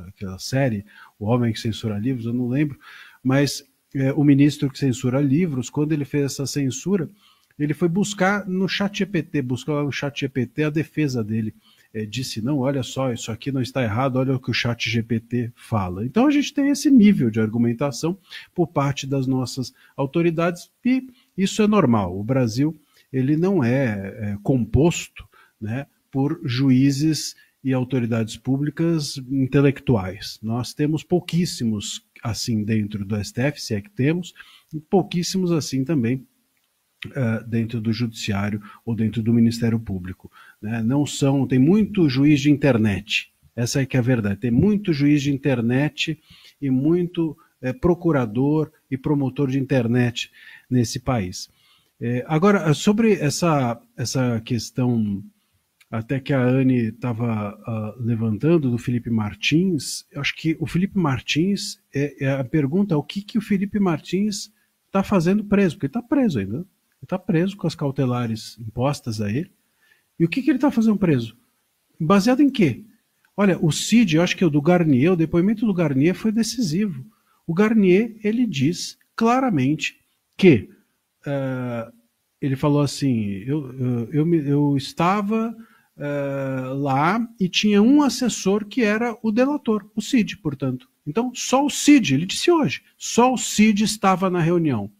aquela série? O homem que censura livros, eu não lembro, mas o ministro que censura livros, quando ele fez essa censura, ele foi buscar no ChatGPT, a defesa dele. Disse, não, olha só, isso aqui não está errado, olha o que o ChatGPT fala. Então a gente tem esse nível de argumentação por parte das nossas autoridades e isso é normal. O Brasil, ele não é composto, né, por juízes e autoridades públicas intelectuais. Nós temos pouquíssimos assim dentro do STF, se é que temos, e pouquíssimos assim também dentro do judiciário ou dentro do Ministério Público, né? Tem muito juiz de internet, essa é que é a verdade, tem muito juiz de internet e muito procurador e promotor de internet nesse país. Agora, sobre essa questão até que a Anne estava levantando do Felipe Martins, eu acho que o Felipe Martins, a pergunta é o que o Felipe Martins está fazendo preso, porque ele está preso ainda. Ele está preso com as cautelares impostas a ele. E o que ele está fazendo preso? Baseado em quê? Olha, o Cid, eu acho que o depoimento do Garnier foi decisivo. O Garnier, ele diz claramente que ele falou assim, eu estava lá e tinha um assessor que era o delator, o Cid, portanto. Então, só o Cid, ele disse hoje, só o Cid estava na reunião.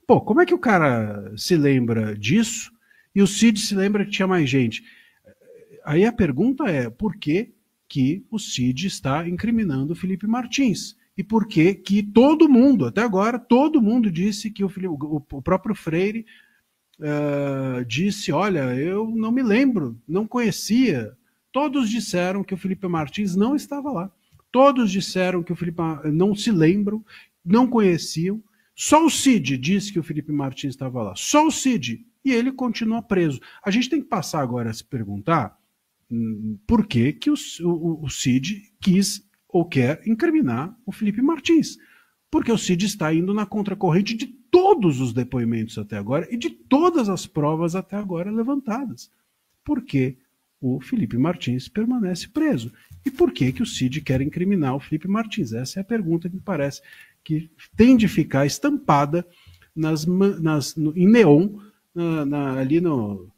Pô, como é que o cara se lembra disso e o Cid se lembra que tinha mais gente? Aí a pergunta é, por que o Cid está incriminando o Felipe Martins? E por que todo mundo, até agora, todo mundo disse que o próprio Freire disse, olha, eu não me lembro, não conhecia. Todos disseram que o Felipe Martins não estava lá. Todos disseram que o Felipe não se lembram, não conheciam. Só o Cid disse que o Felipe Martins estava lá. Só o Cid. E ele continua preso. A gente tem que passar agora a se perguntar por que o Cid quis ou quer incriminar o Felipe Martins. Porque o Cid está indo na contracorrente de todos os depoimentos até agora e de todas as provas até agora levantadas. Por que o Felipe Martins permanece preso? E por que o Cid quer incriminar o Felipe Martins? Essa é a pergunta que me parece que tem de ficar estampada em neon ali no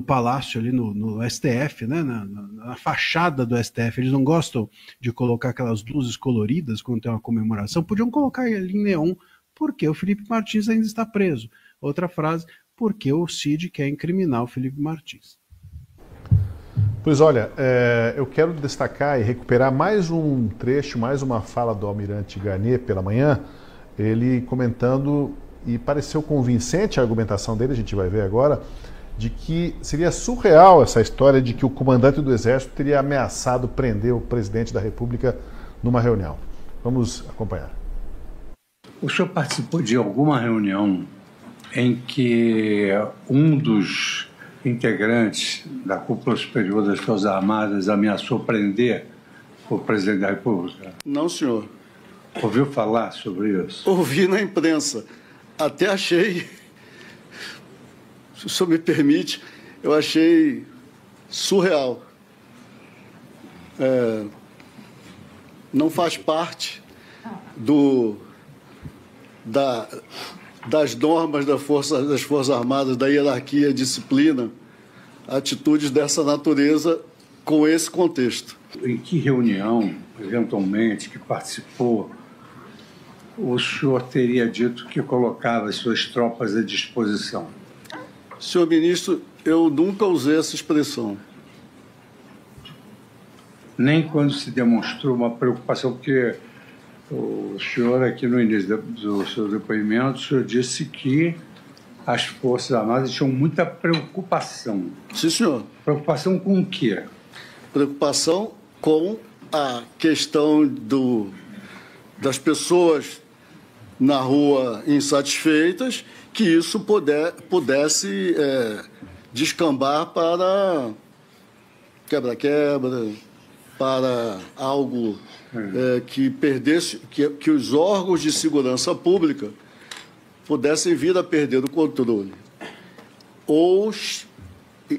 palácio, ali no STF, né? Na fachada do STF. Eles não gostam de colocar aquelas luzes coloridas quando tem uma comemoração. Podiam colocar ali em neon, porque o Felipe Martins ainda está preso. Outra frase, porque o Cid quer incriminar o Felipe Martins. Pois olha, eu quero destacar e recuperar mais um trecho, mais uma fala do Almirante Garnier pela manhã, ele comentando, e pareceu convincente a argumentação dele, a gente vai ver agora, de que seria surreal essa história de que o comandante do Exército teria ameaçado prender o presidente da República numa reunião. Vamos acompanhar. O senhor participou de alguma reunião em que um dos integrantes da cúpula superior das Forças Armadas ameaçou prender o presidente da República? Não, senhor. Ouviu falar sobre isso? Ouvi na imprensa. Até achei, se o senhor me permite, eu achei surreal. Não faz parte das normas das Forças Armadas, da hierarquia, disciplina, atitudes dessa natureza com esse contexto. Em que reunião, eventualmente, que participou, o senhor teria dito que colocava as suas tropas à disposição? Senhor ministro, eu nunca usei essa expressão. Nem quando se demonstrou uma preocupação, porque o senhor, aqui no início do seu depoimento, o senhor disse que as Forças Armadas tinham muita preocupação. Sim, senhor. Preocupação com o quê? Preocupação com a questão das pessoas na rua insatisfeitas, que isso pudesse descambar para quebra-quebra, para algo que perdesse, que os órgãos de segurança pública pudessem vir a perder o controle. ou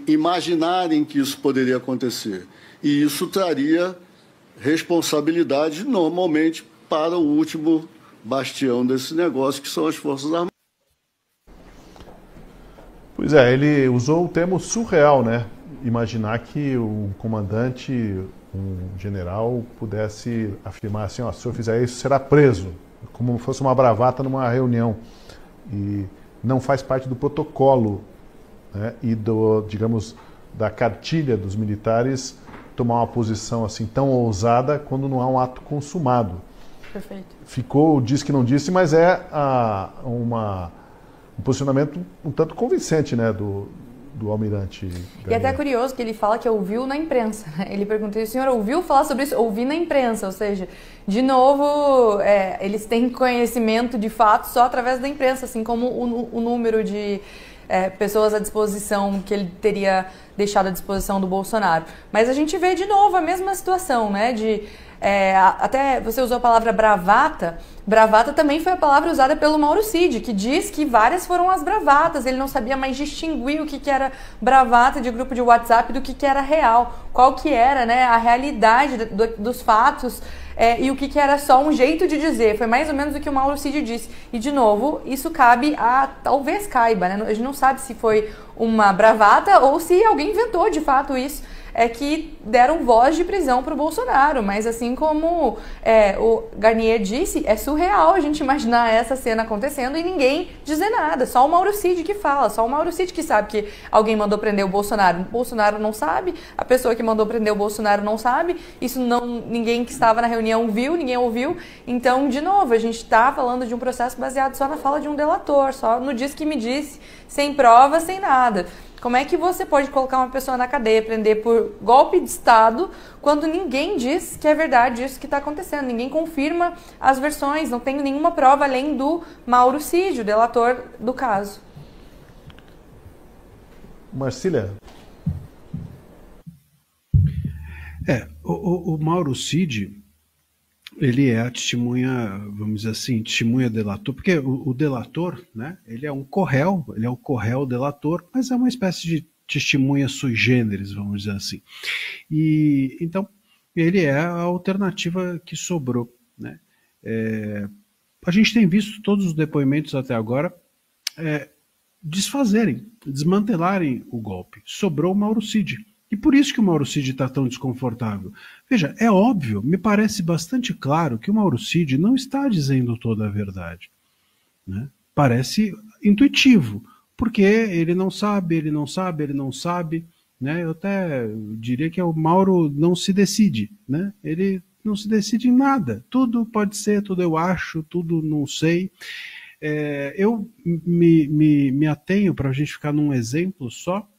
imaginarem que isso poderia acontecer. E isso traria responsabilidade, normalmente, para o último bastião desse negócio, que são as Forças Armadas. Pois é, ele usou o termo surreal, né? Imaginar que um comandante, um general, pudesse afirmar assim, ó, se eu fizer isso, será preso, como se fosse uma bravata numa reunião. E não faz parte do protocolo, né? E digamos, da cartilha dos militares tomar uma posição assim tão ousada quando não há um ato consumado. Perfeito. Ficou, diz que não disse, mas é um posicionamento um tanto convincente, né, do almirante Garnier. E até é curioso que ele fala que ouviu na imprensa. Ele perguntou, o senhor ouviu falar sobre isso? Ouvi na imprensa, ou seja, de novo, eles têm conhecimento de fato só através da imprensa, assim como o número de pessoas à disposição que ele teria deixado à disposição do Bolsonaro. Mas a gente vê de novo a mesma situação, né, até você usou a palavra bravata. Bravata também foi a palavra usada pelo Mauro Cid, que diz que várias foram as bravatas. Ele não sabia mais distinguir o que era bravata de grupo de WhatsApp do que era real. Qual que era, né, a realidade dos fatos e o que era só um jeito de dizer. Foi mais ou menos o que o Mauro Cid disse. E, de novo, isso talvez caiba, né? A gente não sabe se foi uma bravata ou se alguém inventou de fato isso. Que deram voz de prisão para o Bolsonaro, mas assim como o Garnier disse, é surreal a gente imaginar essa cena acontecendo e ninguém dizer nada, só o Mauro Cid que fala, só o Mauro Cid que sabe que alguém mandou prender o Bolsonaro não sabe, a pessoa que mandou prender o Bolsonaro não sabe, isso ninguém que estava na reunião viu, ninguém ouviu, então, de novo, a gente está falando de um processo baseado só na fala de um delator, só no diz que me disse, sem prova, sem nada. Como é que você pode colocar uma pessoa na cadeia, prender por golpe de Estado, quando ninguém diz que é verdade isso que está acontecendo? Ninguém confirma as versões, não tem nenhuma prova além do Mauro Cid, o delator do caso. Marcília? O Mauro Cid, ele é a testemunha, vamos dizer assim, testemunha delator, porque o delator, né, ele é um corréu, ele é o corréu delator, mas é uma espécie de testemunha sui generis, vamos dizer assim. E então ele é a alternativa que sobrou, né? A gente tem visto todos os depoimentos até agora desmantelarem o golpe. Sobrou o Mauro Cid. E por isso que o Mauro Cid está tão desconfortável. Veja, é óbvio, me parece bastante claro que o Mauro Cid não está dizendo toda a verdade, né? Parece intuitivo, porque ele não sabe, né? Eu até diria que o Mauro não se decide, né? Ele não se decide em nada. Tudo pode ser, tudo eu acho, tudo não sei. Eu me atenho, para a gente ficar num exemplo só,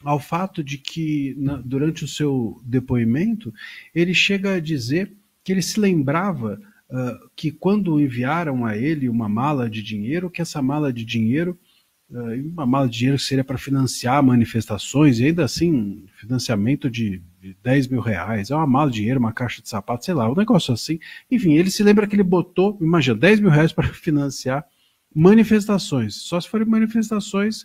ao fato de que, durante o seu depoimento, ele chega a dizer que ele se lembrava que quando enviaram a ele uma mala de dinheiro, que essa mala de dinheiro, uma mala de dinheiro seria para financiar manifestações, e ainda assim, financiamento de 10 mil reais, é uma mala de dinheiro, uma caixa de sapato, sei lá, um negócio assim. Enfim, ele se lembra que ele botou, imagina, 10 mil reais para financiar manifestações, só se forem manifestações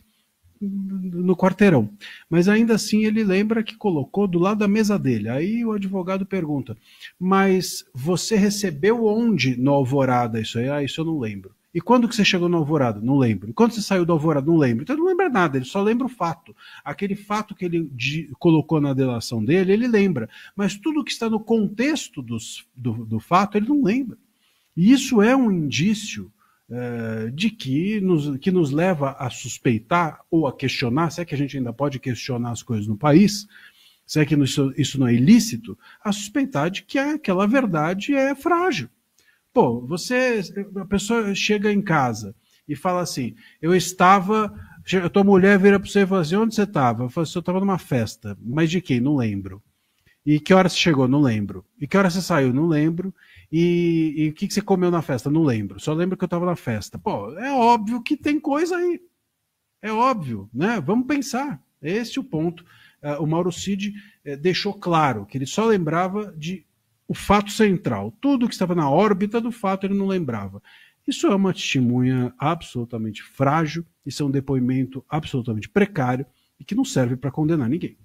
no quarteirão, mas ainda assim ele lembra que colocou do lado da mesa dele. Aí o advogado pergunta, mas você recebeu onde no Alvorada isso aí? Isso eu não lembro. E quando que você chegou no Alvorada? Não lembro. E quando você saiu do Alvorada? Não lembro. Então ele não lembra nada, ele só lembra o fato. Aquele fato que ele colocou na delação dele, ele lembra, mas tudo que está no contexto do fato, ele não lembra. E isso é um indício de que nos leva a suspeitar ou a questionar, se é que a gente ainda pode questionar as coisas no país, se é que isso não é ilícito, a suspeitar de que aquela verdade é frágil. Pô, a pessoa chega em casa e fala assim, a tua mulher vira para você e fala assim, onde você estava? Eu falo assim, eu estava numa festa, mas de quem? Não lembro. E que hora você chegou? Não lembro. E que hora você saiu? Não lembro. E o que você comeu na festa? Não lembro. Só lembro que eu estava na festa. Pô, é óbvio que tem coisa aí. É óbvio, né? Vamos pensar. Esse é o ponto. O Mauro Cid deixou claro que ele só lembrava de o fato central. Tudo que estava na órbita do fato ele não lembrava. Isso é uma testemunha absolutamente frágil Isso é um depoimento absolutamente precário e que não serve para condenar ninguém.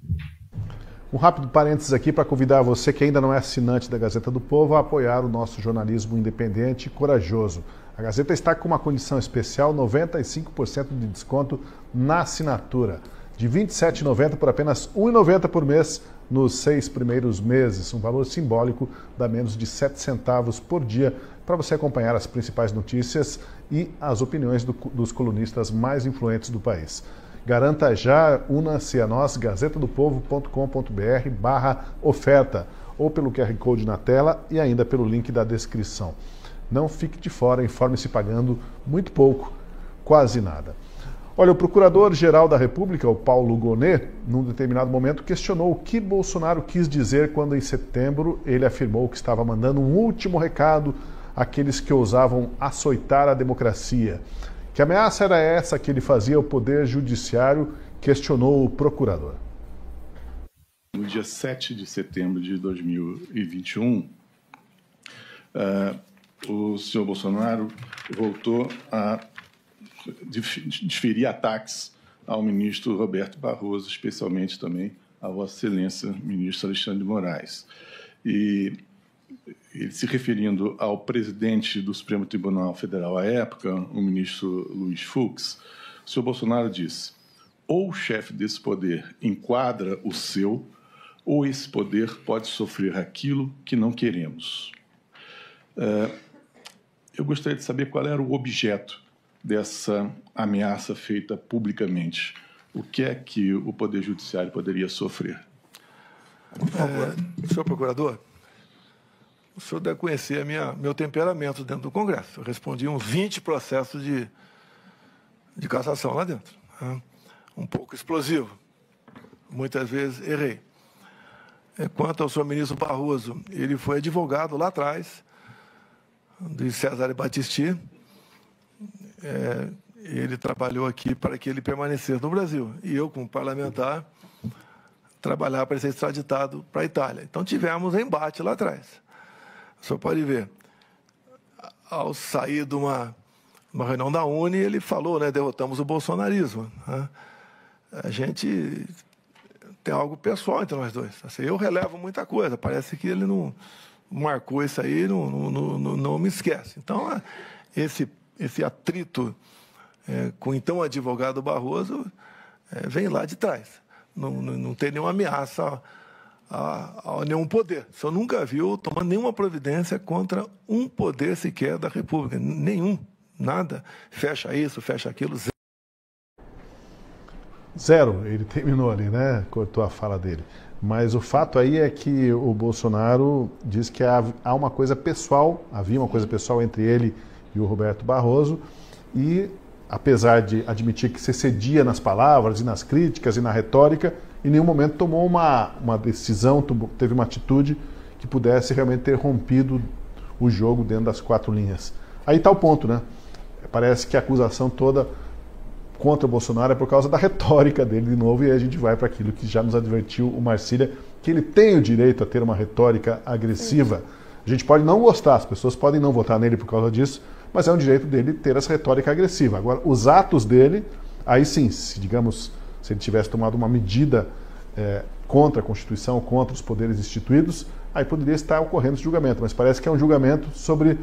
Um rápido parênteses aqui para convidar você que ainda não é assinante da Gazeta do Povo a apoiar o nosso jornalismo independente e corajoso. A Gazeta está com uma condição especial, 95% de desconto na assinatura. De R$ 27,90 por apenas R$ 1,90 por mês nos 6 primeiros meses. Um valor simbólico, dá menos de 7 centavos por dia para você acompanhar as principais notícias e as opiniões dos colunistas mais influentes do país. Garanta já, una-se a nós, gazetadopovo.com.br/oferta ou pelo QR Code na tela e ainda pelo link da descrição. Não fique de fora, informe-se pagando muito pouco, quase nada. Olha, o Procurador-Geral da República, o Paulo Gonet, num determinado momento questionou o que Bolsonaro quis dizer quando em setembro ele afirmou que estava mandando um último recado àqueles que ousavam açoitar a democracia. Que ameaça era essa que ele fazia ao Poder Judiciário, questionou o procurador. No dia 7 de setembro de 2021, o senhor Bolsonaro voltou a desferir ataques ao ministro Roberto Barroso, especialmente também a Vossa Excelência, ministro Alexandre de Moraes. E ele se referindo ao presidente do Supremo Tribunal Federal à época, o ministro Luiz Fux, o senhor Bolsonaro disse: ou o chefe desse poder enquadra o seu, ou esse poder pode sofrer aquilo que não queremos. Eu gostaria de saber qual era o objeto dessa ameaça feita publicamente. O que é que o Poder Judiciário poderia sofrer? Senhor Procurador, o senhor deve conhecer meu temperamento dentro do Congresso. Eu respondi uns 20 processos de cassação lá dentro. Né? Um pouco explosivo. Muitas vezes errei. Quanto ao senhor ministro Barroso, ele foi advogado lá atrás, de Cesare Battisti. Ele trabalhou aqui para que ele permanecesse no Brasil. E eu, como parlamentar, trabalhava para ser extraditado para a Itália. Então, tivemos embate lá atrás. O senhor pode ver, ao sair de uma reunião da UNE, ele falou, né, derrotamos o bolsonarismo. Né? A gente tem algo pessoal entre nós dois. Assim, eu relevo muita coisa, parece que ele não marcou isso aí, não me esquece. Então, esse atrito com o então advogado Barroso vem lá de trás. Não tem nenhuma ameaça a nenhum poder. O senhor nunca viu tomando nenhuma providência contra um poder sequer da República. Nenhum. Nada. Fecha isso, fecha aquilo. Zero. Ele terminou ali, né? Cortou a fala dele. Mas o fato aí é que o Bolsonaro diz que há uma coisa pessoal, havia uma coisa pessoal entre ele e o Roberto Barroso, e apesar de admitir que se excedia nas palavras e nas críticas e na retórica, em nenhum momento tomou uma decisão, teve uma atitude que pudesse realmente ter rompido o jogo dentro das quatro linhas. Aí está o ponto, né? Parece que a acusação toda contra o Bolsonaro é por causa da retórica dele de novo, e aí a gente vai para aquilo que já nos advertiu o Marcília, que ele tem o direito a ter uma retórica agressiva. A gente pode não gostar, as pessoas podem não votar nele por causa disso, mas é um direito dele ter essa retórica agressiva. Agora, os atos dele, aí sim, se ele tivesse tomado uma medida contra a Constituição, contra os poderes instituídos, aí poderia estar ocorrendo esse julgamento, mas parece que é um julgamento sobre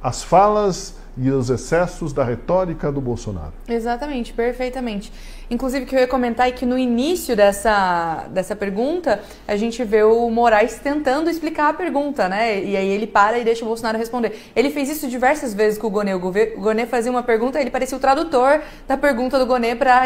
as falas e os excessos da retórica do Bolsonaro. Exatamente, perfeitamente. Inclusive, que eu ia comentar é que no início dessa pergunta, a gente vê o Moraes tentando explicar a pergunta, né? E aí ele para e deixa o Bolsonaro responder. Ele fez isso diversas vezes com o Gonet. O Gonet fazia uma pergunta, ele parecia o tradutor da pergunta do Gonet para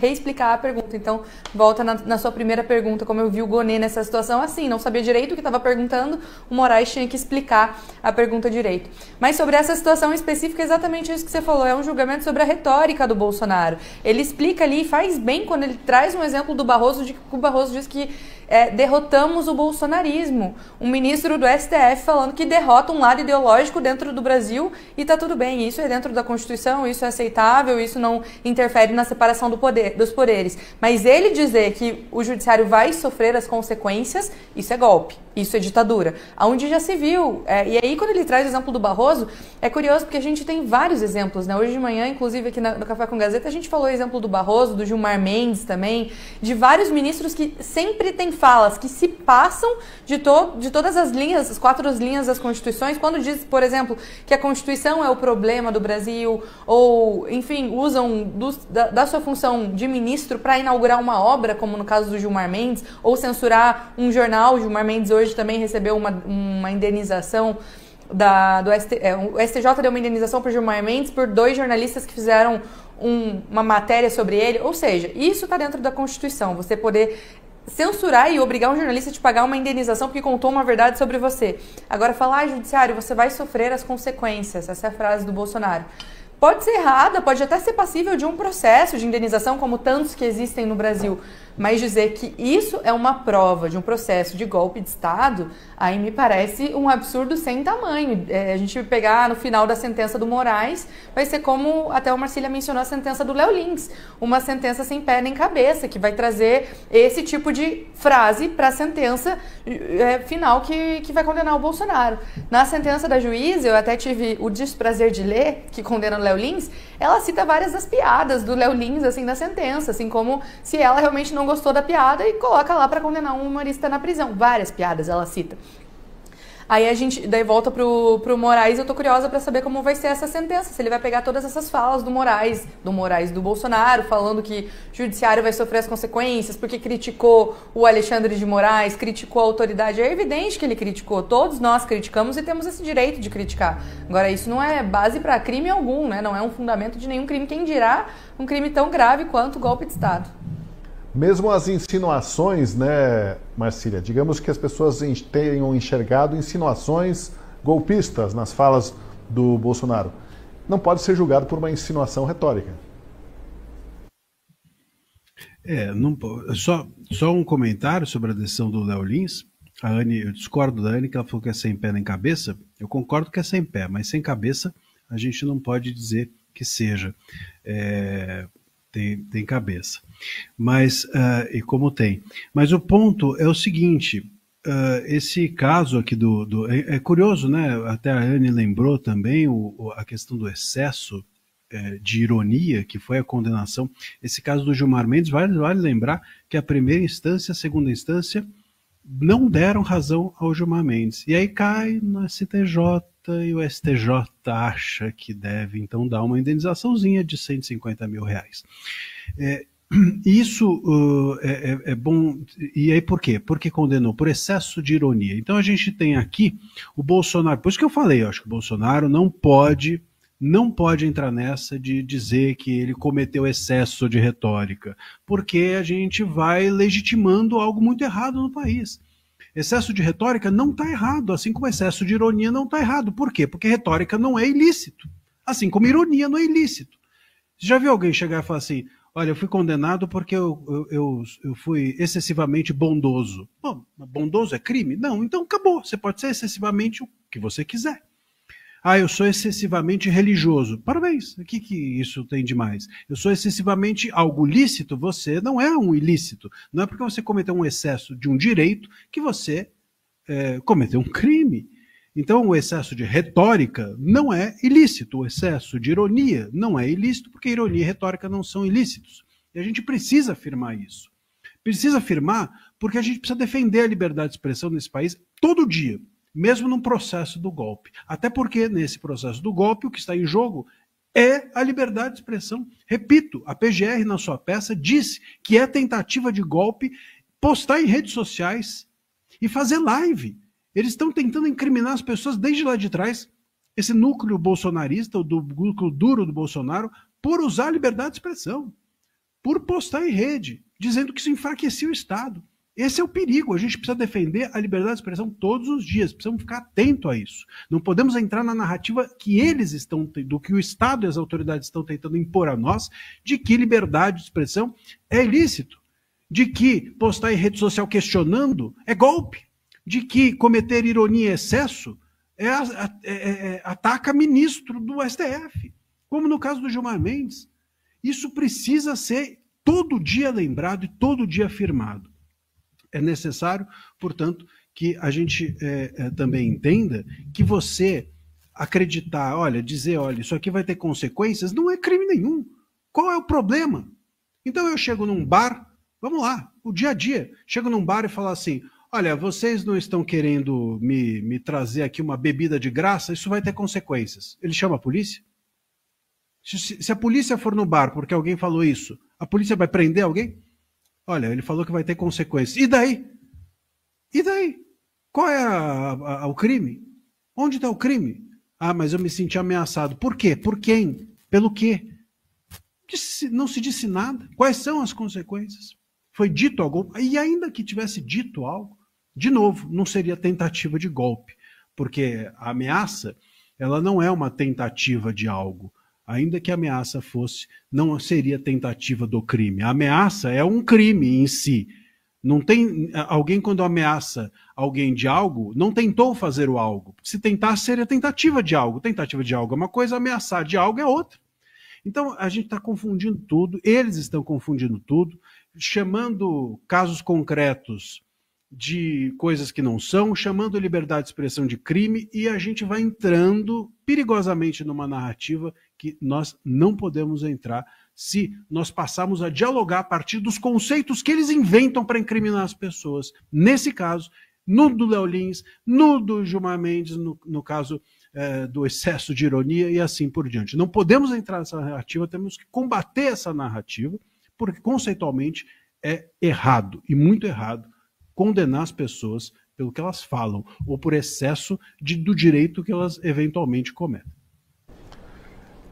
reexplicar a pergunta. Então, volta na sua primeira pergunta, como eu vi o Gonet nessa situação, assim, não sabia direito o que estava perguntando, o Moraes tinha que explicar a pergunta direito. Mas sobre essa situação específica, exatamente isso que você falou, é um julgamento sobre a retórica do Bolsonaro. Ele explica ali, faz bem quando ele traz um exemplo do Barroso, de que o Barroso diz que derrotamos o bolsonarismo. Um ministro do STF falando que derrota um lado ideológico dentro do Brasil e tá tudo bem, isso é dentro da Constituição, isso é aceitável, isso não interfere na separação dos poderes. Mas ele dizer que o judiciário vai sofrer as consequências, isso é golpe. isso é ditadura. Onde já se viu. E aí, quando ele traz o exemplo do Barroso, é curioso porque a gente tem vários exemplos, né? Hoje de manhã, inclusive aqui no Café com Gazeta, a gente falou o exemplo do Barroso, do Gilmar Mendes também, de vários ministros que sempre têm falas que se passam de todas as linhas, as 4 linhas das Constituições, quando diz, por exemplo, que a Constituição é o problema do Brasil, ou, enfim, usam da sua função de ministro para inaugurar uma obra, como no caso do Gilmar Mendes, ou censurar um jornal. O Gilmar Mendes hoje também recebeu uma indenização do o STJ deu uma indenização para o Gilmar Mendes por 2 jornalistas que fizeram uma matéria sobre ele. Ou seja, isso está dentro da Constituição, você poder censurar e obrigar um jornalista a te pagar uma indenização porque contou uma verdade sobre você. Agora, falar, judiciário, você vai sofrer as consequências. Essa é a frase do Bolsonaro. Pode ser errada, pode até ser passível de um processo de indenização, como tantos que existem no Brasil, mas dizer que isso é uma prova de um processo de golpe de Estado, aí me parece um absurdo sem tamanho. A gente pegar no final da sentença do Moraes, vai ser como até o Marcília mencionou a sentença do Léo Lins, uma sentença sem pé nem cabeça, que vai trazer esse tipo de frase para a sentença final que vai condenar o Bolsonaro. Na sentença da juíza, eu até tive o desprazer de ler, que condena o Léo Lins, ela cita várias das piadas do Léo Lins, assim, na sentença, assim, como se ela realmente não gostou da piada e coloca lá para condenar um humorista na prisão. Várias piadas ela cita. Aí a gente daí volta pro Moraes, eu tô curiosa para saber como vai ser essa sentença, se ele vai pegar todas essas falas do Moraes do Bolsonaro, falando que o judiciário vai sofrer as consequências, porque criticou o Alexandre de Moraes, criticou a autoridade. É evidente que ele criticou, todos nós criticamos e temos esse direito de criticar. Agora, isso não é base para crime algum, né? Não é um fundamento de nenhum crime, quem dirá um crime tão grave quanto o golpe de Estado. Mesmo as insinuações, né, Marcília? Digamos que as pessoas tenham enxergado insinuações golpistas nas falas do Bolsonaro. Não pode ser julgado por uma insinuação retórica. Não, só um comentário sobre a decisão do Léo Lins. A Anne, eu discordo da Anne, que ela falou que é sem pé nem cabeça. Eu concordo que é sem pé, mas sem cabeça a gente não pode dizer que seja. Tem cabeça. Mas, e como tem. Mas o ponto é o seguinte, esse caso aqui é curioso, né? Até a Anne lembrou também a questão do excesso de ironia, que foi a condenação. Esse caso do Gilmar Mendes, vale lembrar que a primeira instância e a segunda instância não deram razão ao Gilmar Mendes. E aí cai no STJ, e o STJ acha que deve, então, dar uma indenizaçãozinha de R$150 mil. Isso é bom. E aí por quê? Porque condenou por excesso de ironia. Então a gente tem aqui o Bolsonaro, por isso que eu falei, eu acho que o Bolsonaro não pode entrar nessa de dizer que ele cometeu excesso de retórica, porque a gente vai legitimando algo muito errado no país. Excesso de retórica não está errado, assim como excesso de ironia não está errado. Por quê? Porque retórica não é ilícito, assim como ironia não é ilícito. Você já viu alguém chegar e falar assim, olha, eu fui condenado porque eu fui excessivamente bondoso. Bom, bondoso é crime? Não, então acabou, você pode ser excessivamente o que você quiser. Ah, eu sou excessivamente religioso. Parabéns, o que isso tem de mais? Eu sou excessivamente algo lícito, você não é um ilícito. Não é porque você cometeu um excesso de um direito que você cometeu um crime. Então o excesso de retórica não é ilícito, o excesso de ironia não é ilícito, porque ironia e retórica não são ilícitos. E a gente precisa afirmar isso. Precisa afirmar porque a gente precisa defender a liberdade de expressão nesse país todo dia. Mesmo no processo do golpe. Até porque, nesse processo do golpe, o que está em jogo é a liberdade de expressão. Repito, a PGR, na sua peça, disse que é tentativa de golpe postar em redes sociais e fazer live. Eles estão tentando incriminar as pessoas desde lá de trás, esse núcleo bolsonarista, do núcleo duro do Bolsonaro, por usar a liberdade de expressão, por postar em rede, dizendo que isso enfraquecia o Estado. Esse é o perigo, a gente precisa defender a liberdade de expressão todos os dias, precisamos ficar atento a isso. Não podemos entrar na narrativa que eles estão, do que o Estado e as autoridades estão tentando impor a nós, de que liberdade de expressão é ilícito, de que postar em rede social questionando é golpe, de que cometer ironia e excesso ataca ministro do STF, como no caso do Gilmar Mendes. Isso precisa ser todo dia lembrado e todo dia afirmado. É necessário, portanto, que a gente também entenda que você acreditar, dizer, isso aqui vai ter consequências, não é crime nenhum. Qual é o problema? Então eu chego num bar, vamos lá, o dia a dia, chego num bar e falo assim, olha, vocês não estão querendo me trazer aqui uma bebida de graça, isso vai ter consequências. Ele chama a polícia? Se a polícia for no bar porque alguém falou isso, a polícia vai prender alguém? Olha, ele falou que vai ter consequências. E daí? E daí? Qual é o crime? Onde está o crime? Ah, mas eu me senti ameaçado. Por quê? Por quem? Pelo quê? Não se disse nada. Quais são as consequências? Foi dito algo? E ainda que tivesse dito algo, de novo, não seria tentativa de golpe. Porque a ameaça, ela não é uma tentativa de algo. Ainda que a ameaça fosse, não seria tentativa do crime. A ameaça é um crime em si. Não tem alguém, quando ameaça alguém de algo, não tentou fazer o algo. Se tentar, seria tentativa de algo. Tentativa de algo é uma coisa, ameaçar de algo é outra. Então, a gente está confundindo tudo, eles estão confundindo tudo, chamando casos concretos de coisas que não são, chamando liberdade de expressão de crime, e a gente vai entrando perigosamente numa narrativa que nós não podemos entrar se nós passarmos a dialogar a partir dos conceitos que eles inventam para incriminar as pessoas. Nesse caso, no do Léo Lins, no do Gilmar Mendes, no caso do excesso de ironia e assim por diante. Não podemos entrar nessa narrativa, temos que combater essa narrativa, porque conceitualmente é errado, e muito errado, condenar as pessoas pelo que elas falam, ou por excesso do direito que elas eventualmente cometem.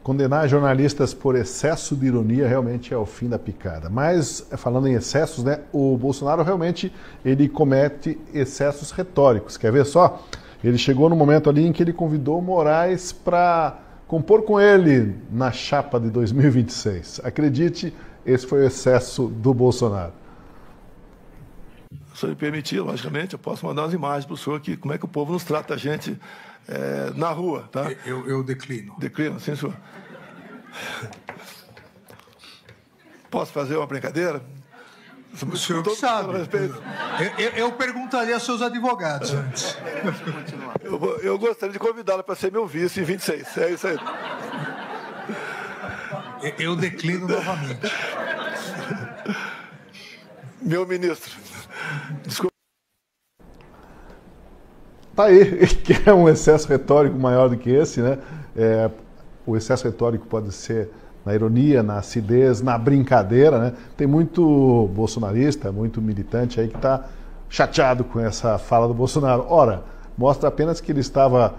Condenar jornalistas por excesso de ironia realmente é o fim da picada. Mas, falando em excessos, né, o Bolsonaro realmente ele comete excessos retóricos. Quer ver só? Ele chegou no momento ali em que ele convidou Moraes para compor com ele na chapa de 2026. Acredite, esse foi o excesso do Bolsonaro. Se me permitir, logicamente, eu posso mandar umas imagens para o senhor aqui, como é que o povo nos trata a gente na rua, tá? Eu declino. Declino, sim, senhor. Posso fazer uma brincadeira? O senhor que sabe. Eu perguntaria aos seus advogados antes. Eu gostaria de convidá-lo para ser meu vice em 26. É isso aí. Eu declino novamente. Meu ministro. Desculpa. Tá aí, que é um excesso retórico maior do que esse, né? O excesso retórico pode ser na ironia, na acidez, na brincadeira, né? Tem muito bolsonarista, muito militante aí que está chateado com essa fala do Bolsonaro. Ora, mostra apenas que ele estava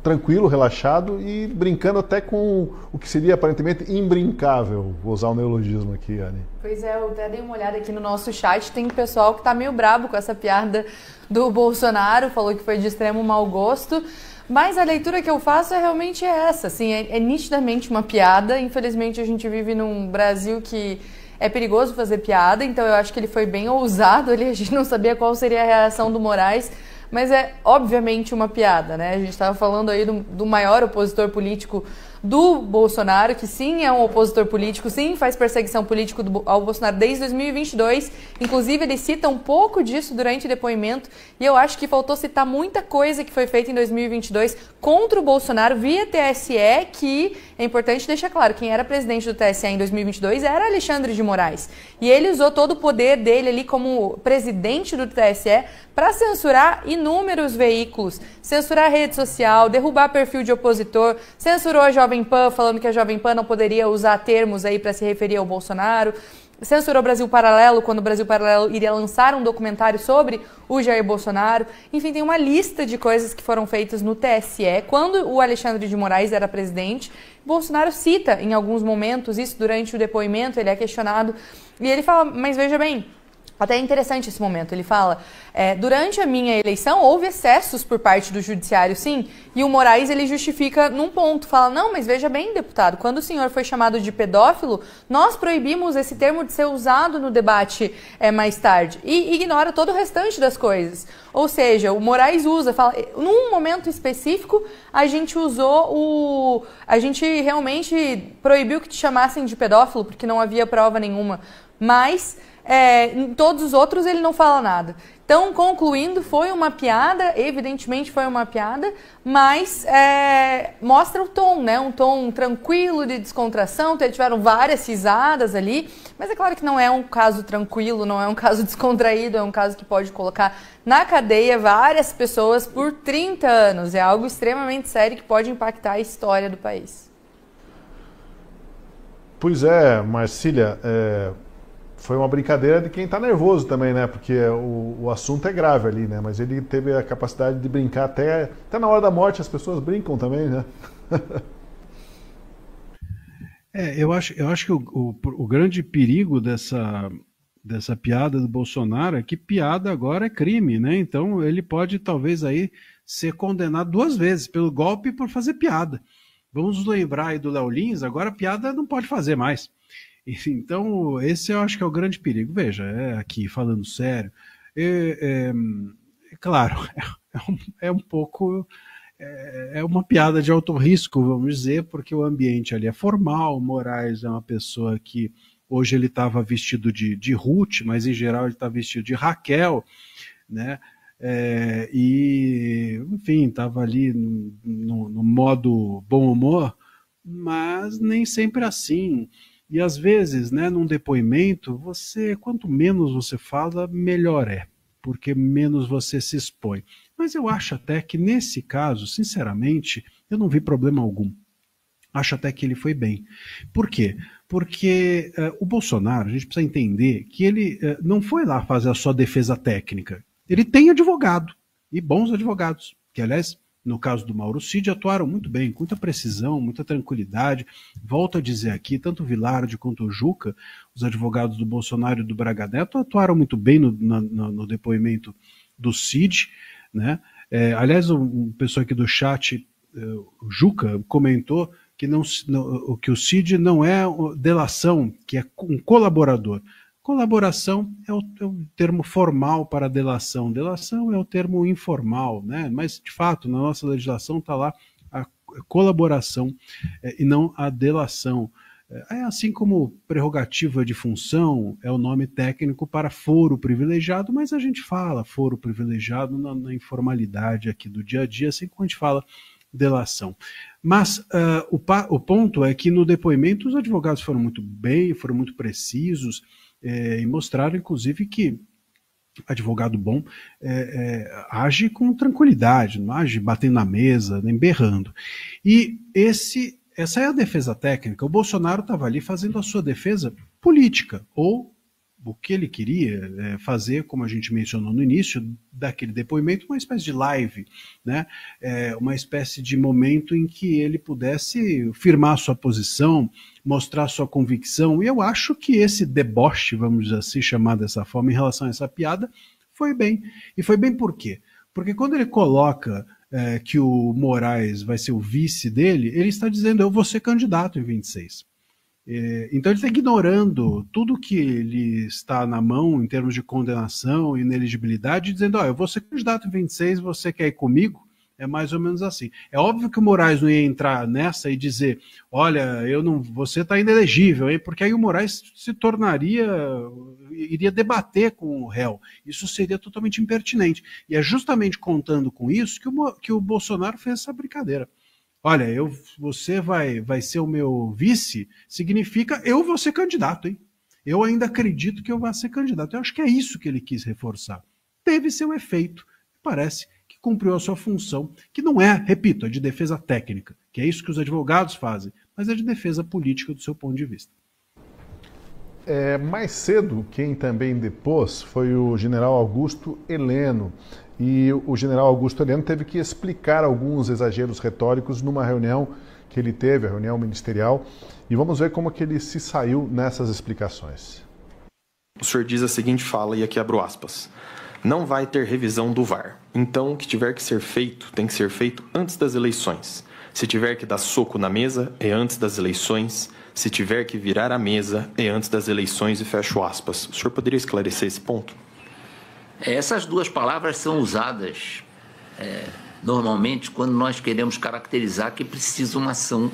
tranquilo, relaxado e brincando até com o que seria aparentemente imbrincável. Vou usar o neologismo aqui, Anny. Pois é, eu até dei uma olhada aqui no nosso chat, tem pessoal que está meio brabo com essa piada do Bolsonaro, falou que foi de extremo mau gosto. Mas a leitura que eu faço realmente essa, assim, é nitidamente uma piada. Infelizmente a gente vive num Brasil que é perigoso fazer piada, então eu acho que ele foi bem ousado ali, a gente não sabia qual seria a reação do Moraes, mas é obviamente uma piada, né? A gente estava falando aí do maior opositor político do Bolsonaro, que sim é um opositor político, sim faz perseguição política ao Bolsonaro desde 2022, inclusive ele cita um pouco disso durante o depoimento, e eu acho que faltou citar muita coisa que foi feita em 2022 contra o Bolsonaro via TSE, que é importante deixar claro, quem era presidente do TSE em 2022 era Alexandre de Moraes, e ele usou todo o poder dele ali como presidente do TSE para censurar inúmeros veículos, censurar a rede social, derrubar perfil de opositor, censurou a Jovem Pan, falando que a Jovem Pan não poderia usar termos aí para se referir ao Bolsonaro, censurou o Brasil Paralelo, quando o Brasil Paralelo iria lançar um documentário sobre o Jair Bolsonaro. Enfim, tem uma lista de coisas que foram feitas no TSE. Quando o Alexandre de Moraes era presidente, Bolsonaro cita em alguns momentos isso durante o depoimento, ele é questionado, e ele fala, mas veja bem, até é interessante esse momento, ele fala, durante a minha eleição houve excessos por parte do judiciário, sim, e o Moraes ele justifica num ponto, fala, não, mas veja bem, deputado, quando o senhor foi chamado de pedófilo, nós proibimos esse termo de ser usado no debate mais tarde, e ignora todo o restante das coisas, ou seja, o Moraes usa, fala, num momento específico, a gente a gente realmente proibiu que te chamassem de pedófilo, porque não havia prova nenhuma, mas em todos os outros ele não fala nada. Então, concluindo, foi uma piada, evidentemente foi uma piada, mas mostra o tom, né? Um tom tranquilo de descontração, tiveram várias risadas ali, mas é claro que não é um caso tranquilo, não é um caso descontraído, é um caso que pode colocar na cadeia várias pessoas por 30 anos. É algo extremamente sério que pode impactar a história do país. Pois é, Marcília, foi uma brincadeira de quem está nervoso também, né? Porque o assunto é grave ali, né? Mas ele teve a capacidade de brincar até na hora da morte, as pessoas brincam também, né? Eu acho que o grande perigo dessa piada do Bolsonaro é que piada agora é crime, né? Então ele pode talvez aí ser condenado 2 vezes, pelo golpe e por fazer piada. Vamos lembrar aí do Léo Lins, agora piada não pode fazer mais. Então, esse eu acho que é o grande perigo. Veja, aqui falando sério, claro, é um pouco, é uma piada de alto risco, vamos dizer, porque o ambiente ali é formal. O Moraes é uma pessoa que hoje ele estava vestido de Ruth, mas em geral ele está vestido de Raquel, né? E, enfim, estava ali no modo bom humor, mas nem sempre assim. E às vezes, né, num depoimento, quanto menos você fala, melhor é, porque menos você se expõe. Mas eu acho até que nesse caso, sinceramente, eu não vi problema algum. Acho até que ele foi bem. Por quê? Porque o Bolsonaro, a gente precisa entender que ele não foi lá fazer a sua defesa técnica. Ele tem advogado, e bons advogados, que aliás, no caso do Mauro Cid, atuaram muito bem, com muita precisão, muita tranquilidade. Volto a dizer aqui, tanto o Vilardi quanto o Juca, os advogados do Bolsonaro e do Braga Neto, atuaram muito bem no depoimento do Cid, né? Aliás, um pessoal aqui do chat, o Juca, comentou que que o Cid não é delação, que é um colaborador. Colaboração é o termo formal para delação. Delação é o termo informal, né? Mas, de fato, na nossa legislação está lá a colaboração e não a delação. Assim como prerrogativa de função é o nome técnico para foro privilegiado, mas a gente fala foro privilegiado na informalidade aqui do dia a dia, assim como a gente fala delação. Mas o ponto é que no depoimento os advogados foram muito bem, foram muito precisos, e mostraram, inclusive, que advogado bom age com tranquilidade, não age batendo na mesa, nem berrando. E essa é a defesa técnica. O Bolsonaro estava ali fazendo a sua defesa política, ou o que ele queria fazer, como a gente mencionou no início daquele depoimento, uma espécie de live, né? Uma espécie de momento em que ele pudesse firmar sua posição, mostrar sua convicção. E eu acho que esse deboche, vamos assim chamar dessa forma, em relação a essa piada, foi bem. E foi bem por quê? Porque quando ele coloca que o Moraes vai ser o vice dele, ele está dizendo: eu vou ser candidato em 26. Então ele está ignorando tudo que ele está na mão em termos de condenação e ineligibilidade, dizendo: eu vou ser candidato em 26, você quer ir comigo? É mais ou menos assim. É óbvio que o Moraes não ia entrar nessa e dizer: olha, você está inelegível, hein? Porque aí o Moraes iria debater com o réu. Isso seria totalmente impertinente. E é justamente contando com isso que o Bolsonaro fez essa brincadeira. Olha, você vai ser o meu vice, significa eu vou ser candidato, hein? Eu ainda acredito que eu vou ser candidato. Eu acho que é isso que ele quis reforçar. Teve seu efeito. Parece que cumpriu a sua função, que não é, repito, de defesa técnica, que é isso que os advogados fazem, mas é de defesa política do seu ponto de vista. Mais cedo, quem também depôs foi o general Augusto Heleno. E o general Augusto Heleno teve que explicar alguns exageros retóricos numa reunião que ele teve, a reunião ministerial. E vamos ver como que ele se saiu nessas explicações. O senhor diz a seguinte fala, e aqui abro aspas: não vai ter revisão do VAR. Então, o que tiver que ser feito, tem que ser feito antes das eleições. Se tiver que dar soco na mesa, é antes das eleições. Se tiver que virar a mesa, é antes das eleições, e fecho aspas. O senhor poderia esclarecer esse ponto? Essas duas palavras são usadas normalmente quando nós queremos caracterizar que precisa uma ação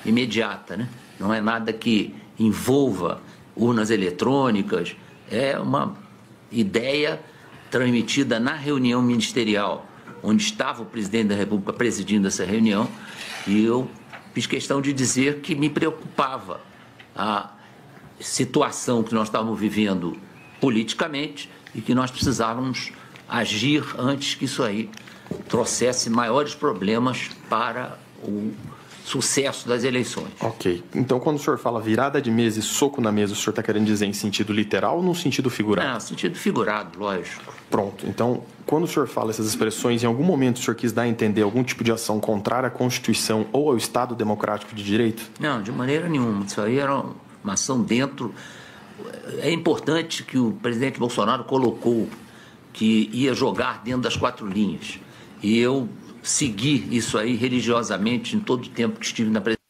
imediata, né? Não é nada que envolva urnas eletrônicas, é uma ideia transmitida na reunião ministerial, onde estava o presidente da República presidindo essa reunião, e eu fiz questão de dizer que me preocupava a situação que nós estávamos vivendo politicamente e que nós precisávamos agir antes que isso aí trouxesse maiores problemas para o sucesso das eleições. Ok. Então, quando o senhor fala virada de mesa e soco na mesa, o senhor está querendo dizer em sentido literal ou no sentido figurado? Não, sentido figurado, lógico. Pronto. Então, quando o senhor fala essas expressões, em algum momento o senhor quis dar a entender algum tipo de ação contrária à Constituição ou ao Estado Democrático de Direito? Não, de maneira nenhuma. Isso aí era uma ação dentro... É importante que o presidente Bolsonaro colocou que ia jogar dentro das 4 linhas. E eu segui isso aí religiosamente em todo o tempo que estive na presidência.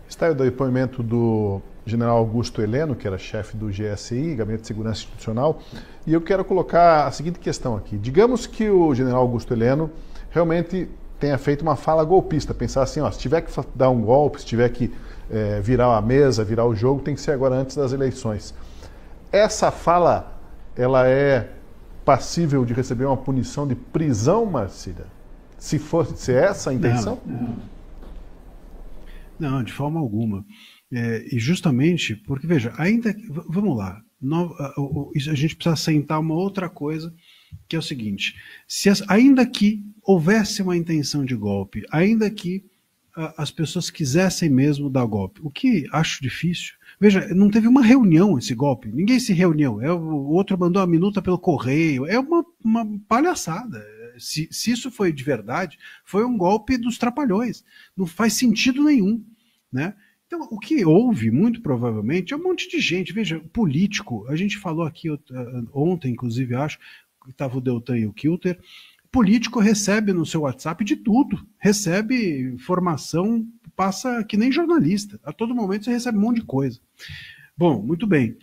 Está aí o depoimento do general Augusto Heleno, que era chefe do GSI, Gabinete de Segurança Institucional, e eu quero colocar a seguinte questão aqui. Digamos que o general Augusto Heleno realmente tenha feito uma fala golpista, pensar assim, ó, se tiver que dar um golpe, se tiver que virar a mesa, virar o jogo, tem que ser agora antes das eleições. Essa fala, ela é passível de receber uma punição de prisão, Marcília? Se é essa a intenção? Não, de forma alguma. E justamente porque, veja, ainda... Vamos lá. A gente precisa assentar uma outra coisa, que é o seguinte. Ainda que houvesse uma intenção de golpe, ainda que as pessoas quisessem mesmo dar golpe, o que acho difícil. Veja, não teve uma reunião esse golpe, ninguém se reuniu, o outro mandou a minuta pelo correio, é uma palhaçada. Se isso foi de verdade, foi um golpe dos trapalhões, não faz sentido nenhum, né? Então, o que houve, muito provavelmente, é um monte de gente. Veja, político, a gente falou aqui ontem, inclusive, acho, que estava o Deltan e o Kilter, político recebe no seu WhatsApp de tudo, recebe informação, passa que nem jornalista, a todo momento você recebe um monte de coisa. Bom, muito bem.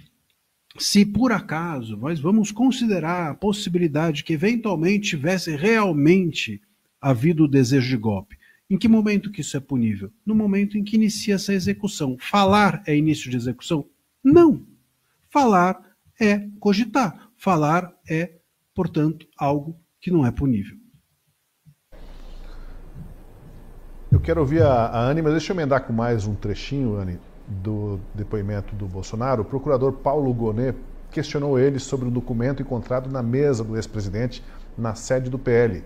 Se por acaso nós vamos considerar a possibilidade que eventualmente tivesse realmente havido o desejo de golpe, em que momento que isso é punível? No momento em que inicia essa execução. Falar é início de execução? Não. Falar é cogitar. Falar é, portanto, algo que não é punível. Eu quero ouvir a Anne, mas deixa eu emendar com mais um trechinho, Anne, do depoimento do Bolsonaro. O procurador Paulo Gonet questionou ele sobre o documento encontrado na mesa do ex-presidente na sede do PL,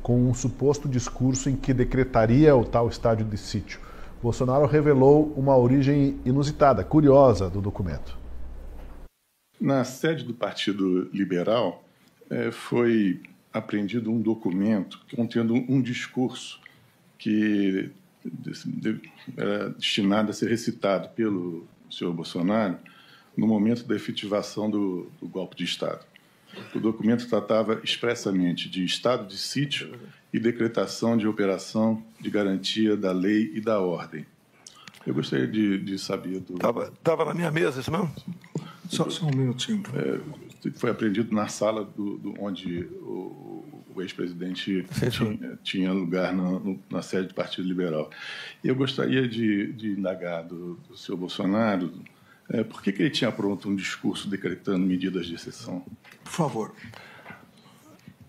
com um suposto discurso em que decretaria o tal estádio de sítio. Bolsonaro revelou uma origem inusitada, curiosa do documento. Na sede do Partido Liberal foi apreendido um documento contendo um discurso que era destinado a ser recitado pelo senhor Bolsonaro no momento da efetivação do golpe de Estado. O documento tratava expressamente de estado de sítio e decretação de operação de garantia da lei e da ordem. Eu gostaria de saber... Estava na minha mesa, isso mesmo? Só um minutinho. Foi apreendido na sala onde o ex-presidente tinha lugar na sede do Partido Liberal. E eu gostaria de indagar do senhor Bolsonaro por que ele tinha pronto um discurso decretando medidas de exceção. Por favor.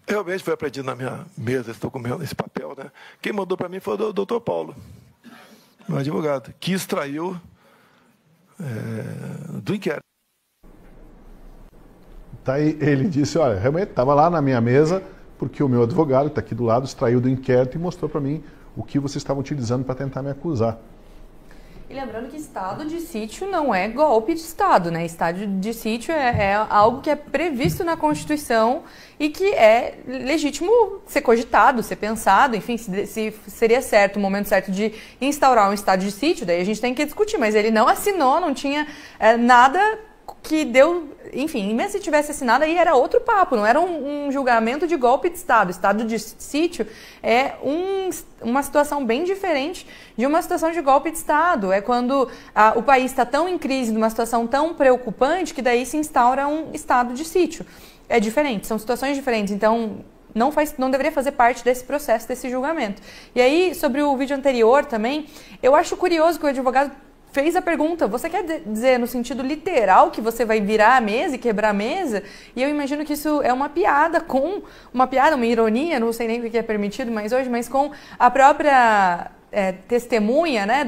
Realmente foi apreendido na minha mesa esse documento, esse papel, né? Quem mandou para mim foi o doutor Paulo, meu advogado, que extraiu do inquérito. Tá aí, ele disse, olha, realmente estava lá na minha mesa, porque o meu advogado, que está aqui do lado, extraiu do inquérito e mostrou para mim o que vocês estavam utilizando para tentar me acusar. E lembrando que estado de sítio não é golpe de Estado, né? Estado de sítio é algo que é previsto na Constituição e que é legítimo ser cogitado, ser pensado, enfim, se seria certo, o momento certo de instaurar um estado de sítio, daí a gente tem que discutir, mas ele não assinou, não tinha nada que deu, enfim, mesmo se tivesse assinado, aí era outro papo, não era um julgamento de golpe de Estado. Estado de sítio é uma situação bem diferente de uma situação de golpe de Estado. É quando o país está tão em crise, numa situação tão preocupante, que daí se instaura um estado de sítio. É diferente, são situações diferentes, então não deveria fazer parte desse processo, desse julgamento. E aí, sobre o vídeo anterior também, eu acho curioso que o advogado fez a pergunta, você quer dizer no sentido literal que você vai virar a mesa e quebrar a mesa? E eu imagino que isso é uma piada, uma ironia, não sei nem o que é permitido mais hoje, mas com a própria testemunha, né,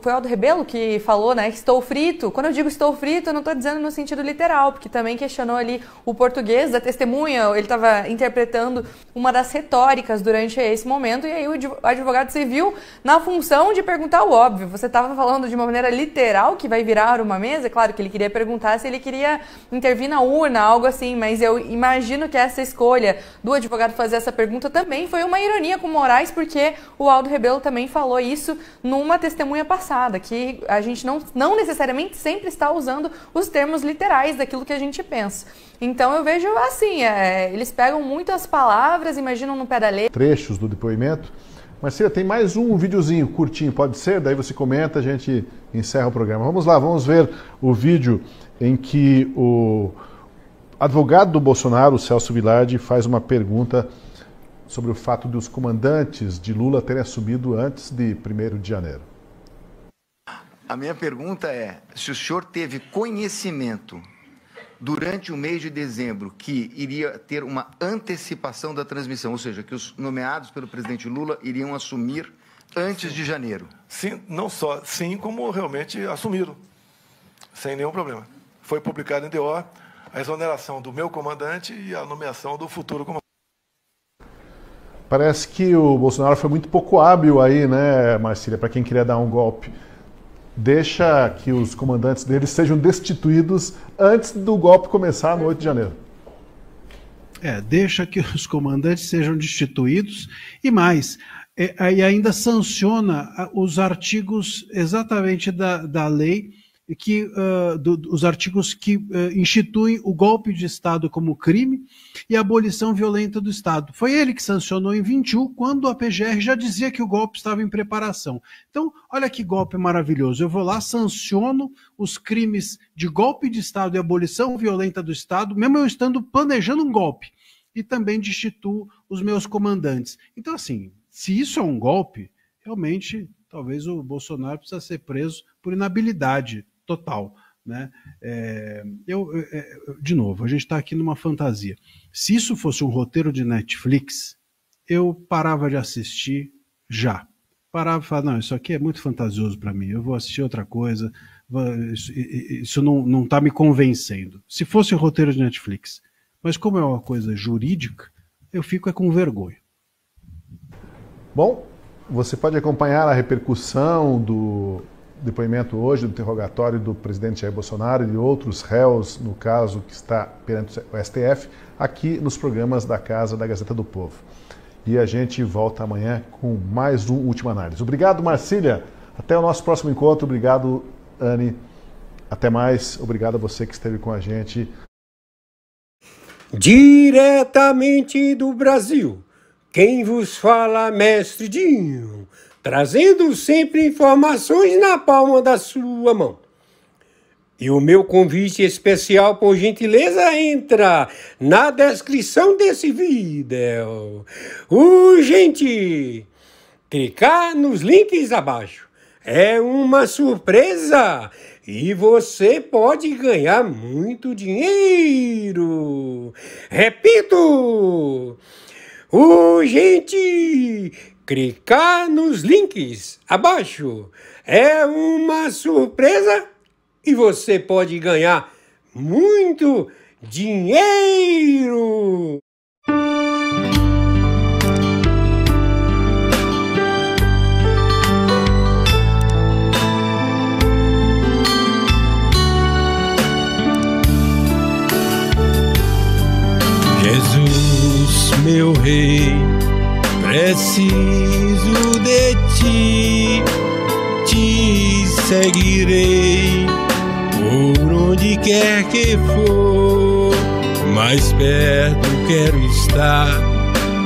foi Aldo Rebelo que falou, né, que estou frito. Quando eu digo estou frito, eu não estou dizendo no sentido literal, porque também questionou ali o português da testemunha, ele estava interpretando uma das retóricas durante esse momento, e aí o advogado se viu na função de perguntar o óbvio. Você estava falando de uma maneira literal que vai virar uma mesa? Claro que ele queria perguntar se ele queria intervir na urna, algo assim, mas eu imagino que essa escolha do advogado fazer essa pergunta também foi uma ironia com Moraes, porque o Aldo Rebelo também falou isso numa testemunha passada, que a gente não necessariamente sempre está usando os termos literais daquilo que a gente pensa. Então eu vejo assim, eles pegam muito as palavras, imaginam no pé da letra. Trechos do depoimento. Marcília, tem mais um videozinho curtinho, pode ser? Daí você comenta, a gente encerra o programa. Vamos lá, vamos ver o vídeo em que o advogado do Bolsonaro, o Celso Vilardi, faz uma pergunta sobre o fato dos comandantes de Lula terem assumido antes de 1º de janeiro. A minha pergunta é, se o senhor teve conhecimento durante o mês de dezembro que iria ter uma antecipação da transmissão, ou seja, que os nomeados pelo presidente Lula iriam assumir antes de janeiro? Sim, não só sim, como realmente assumiram, sem nenhum problema. Foi publicado em DO a exoneração do meu comandante e a nomeação do futuro comandante. Parece que o Bolsonaro foi muito pouco hábil aí, né, Marcília, para quem queria dar um golpe. Deixa que os comandantes deles sejam destituídos antes do golpe começar no 8 de janeiro. Deixa que os comandantes sejam destituídos e mais, e ainda sanciona os artigos exatamente da lei, os artigos que instituem o golpe de Estado como crime e a abolição violenta do Estado. Foi ele que sancionou em 21, quando a PGR já dizia que o golpe estava em preparação. Então, olha que golpe maravilhoso. Eu vou lá, sanciono os crimes de golpe de Estado e abolição violenta do Estado, mesmo eu estando planejando um golpe, e também destituo os meus comandantes. Então, assim, se isso é um golpe, realmente, talvez o Bolsonaro precisa ser preso por inabilidade total, né? De novo, a gente está aqui numa fantasia. Se isso fosse um roteiro de Netflix, eu parava de assistir já. Parava e falava, não, isso aqui é muito fantasioso para mim, eu vou assistir outra coisa, isso não está me convencendo. Se fosse um roteiro de Netflix, mas como é uma coisa jurídica, eu fico com vergonha. Bom, você pode acompanhar a repercussão do depoimento hoje, do interrogatório do presidente Jair Bolsonaro e de outros réus, no caso que está perante o STF, aqui nos programas da Casa da Gazeta do Povo. E a gente volta amanhã com mais um Última Análise. Obrigado, Marcília. Até o nosso próximo encontro. Obrigado, Anne. Até mais. Obrigado a você que esteve com a gente. Diretamente do Brasil, quem vos fala, Mestre Dinho, trazendo sempre informações na palma da sua mão. E o meu convite especial, por gentileza, entra na descrição desse vídeo. Urgente! Clicar nos links abaixo. É uma surpresa e você pode ganhar muito dinheiro. Repito! Urgente! Clicar nos links abaixo. É uma surpresa e você pode ganhar muito dinheiro. Jesus, meu rei, preciso de ti, te seguirei por onde quer que for, mais perto quero estar,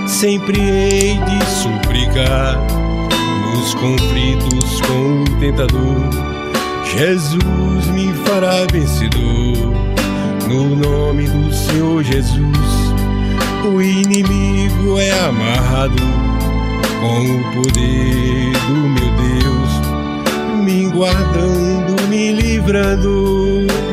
sempre hei de suplicar, nos conflitos com o tentador, Jesus me fará vencedor, no nome do Senhor Jesus. O inimigo é amarrado com o poder do meu Deus. me guardando, me livrando.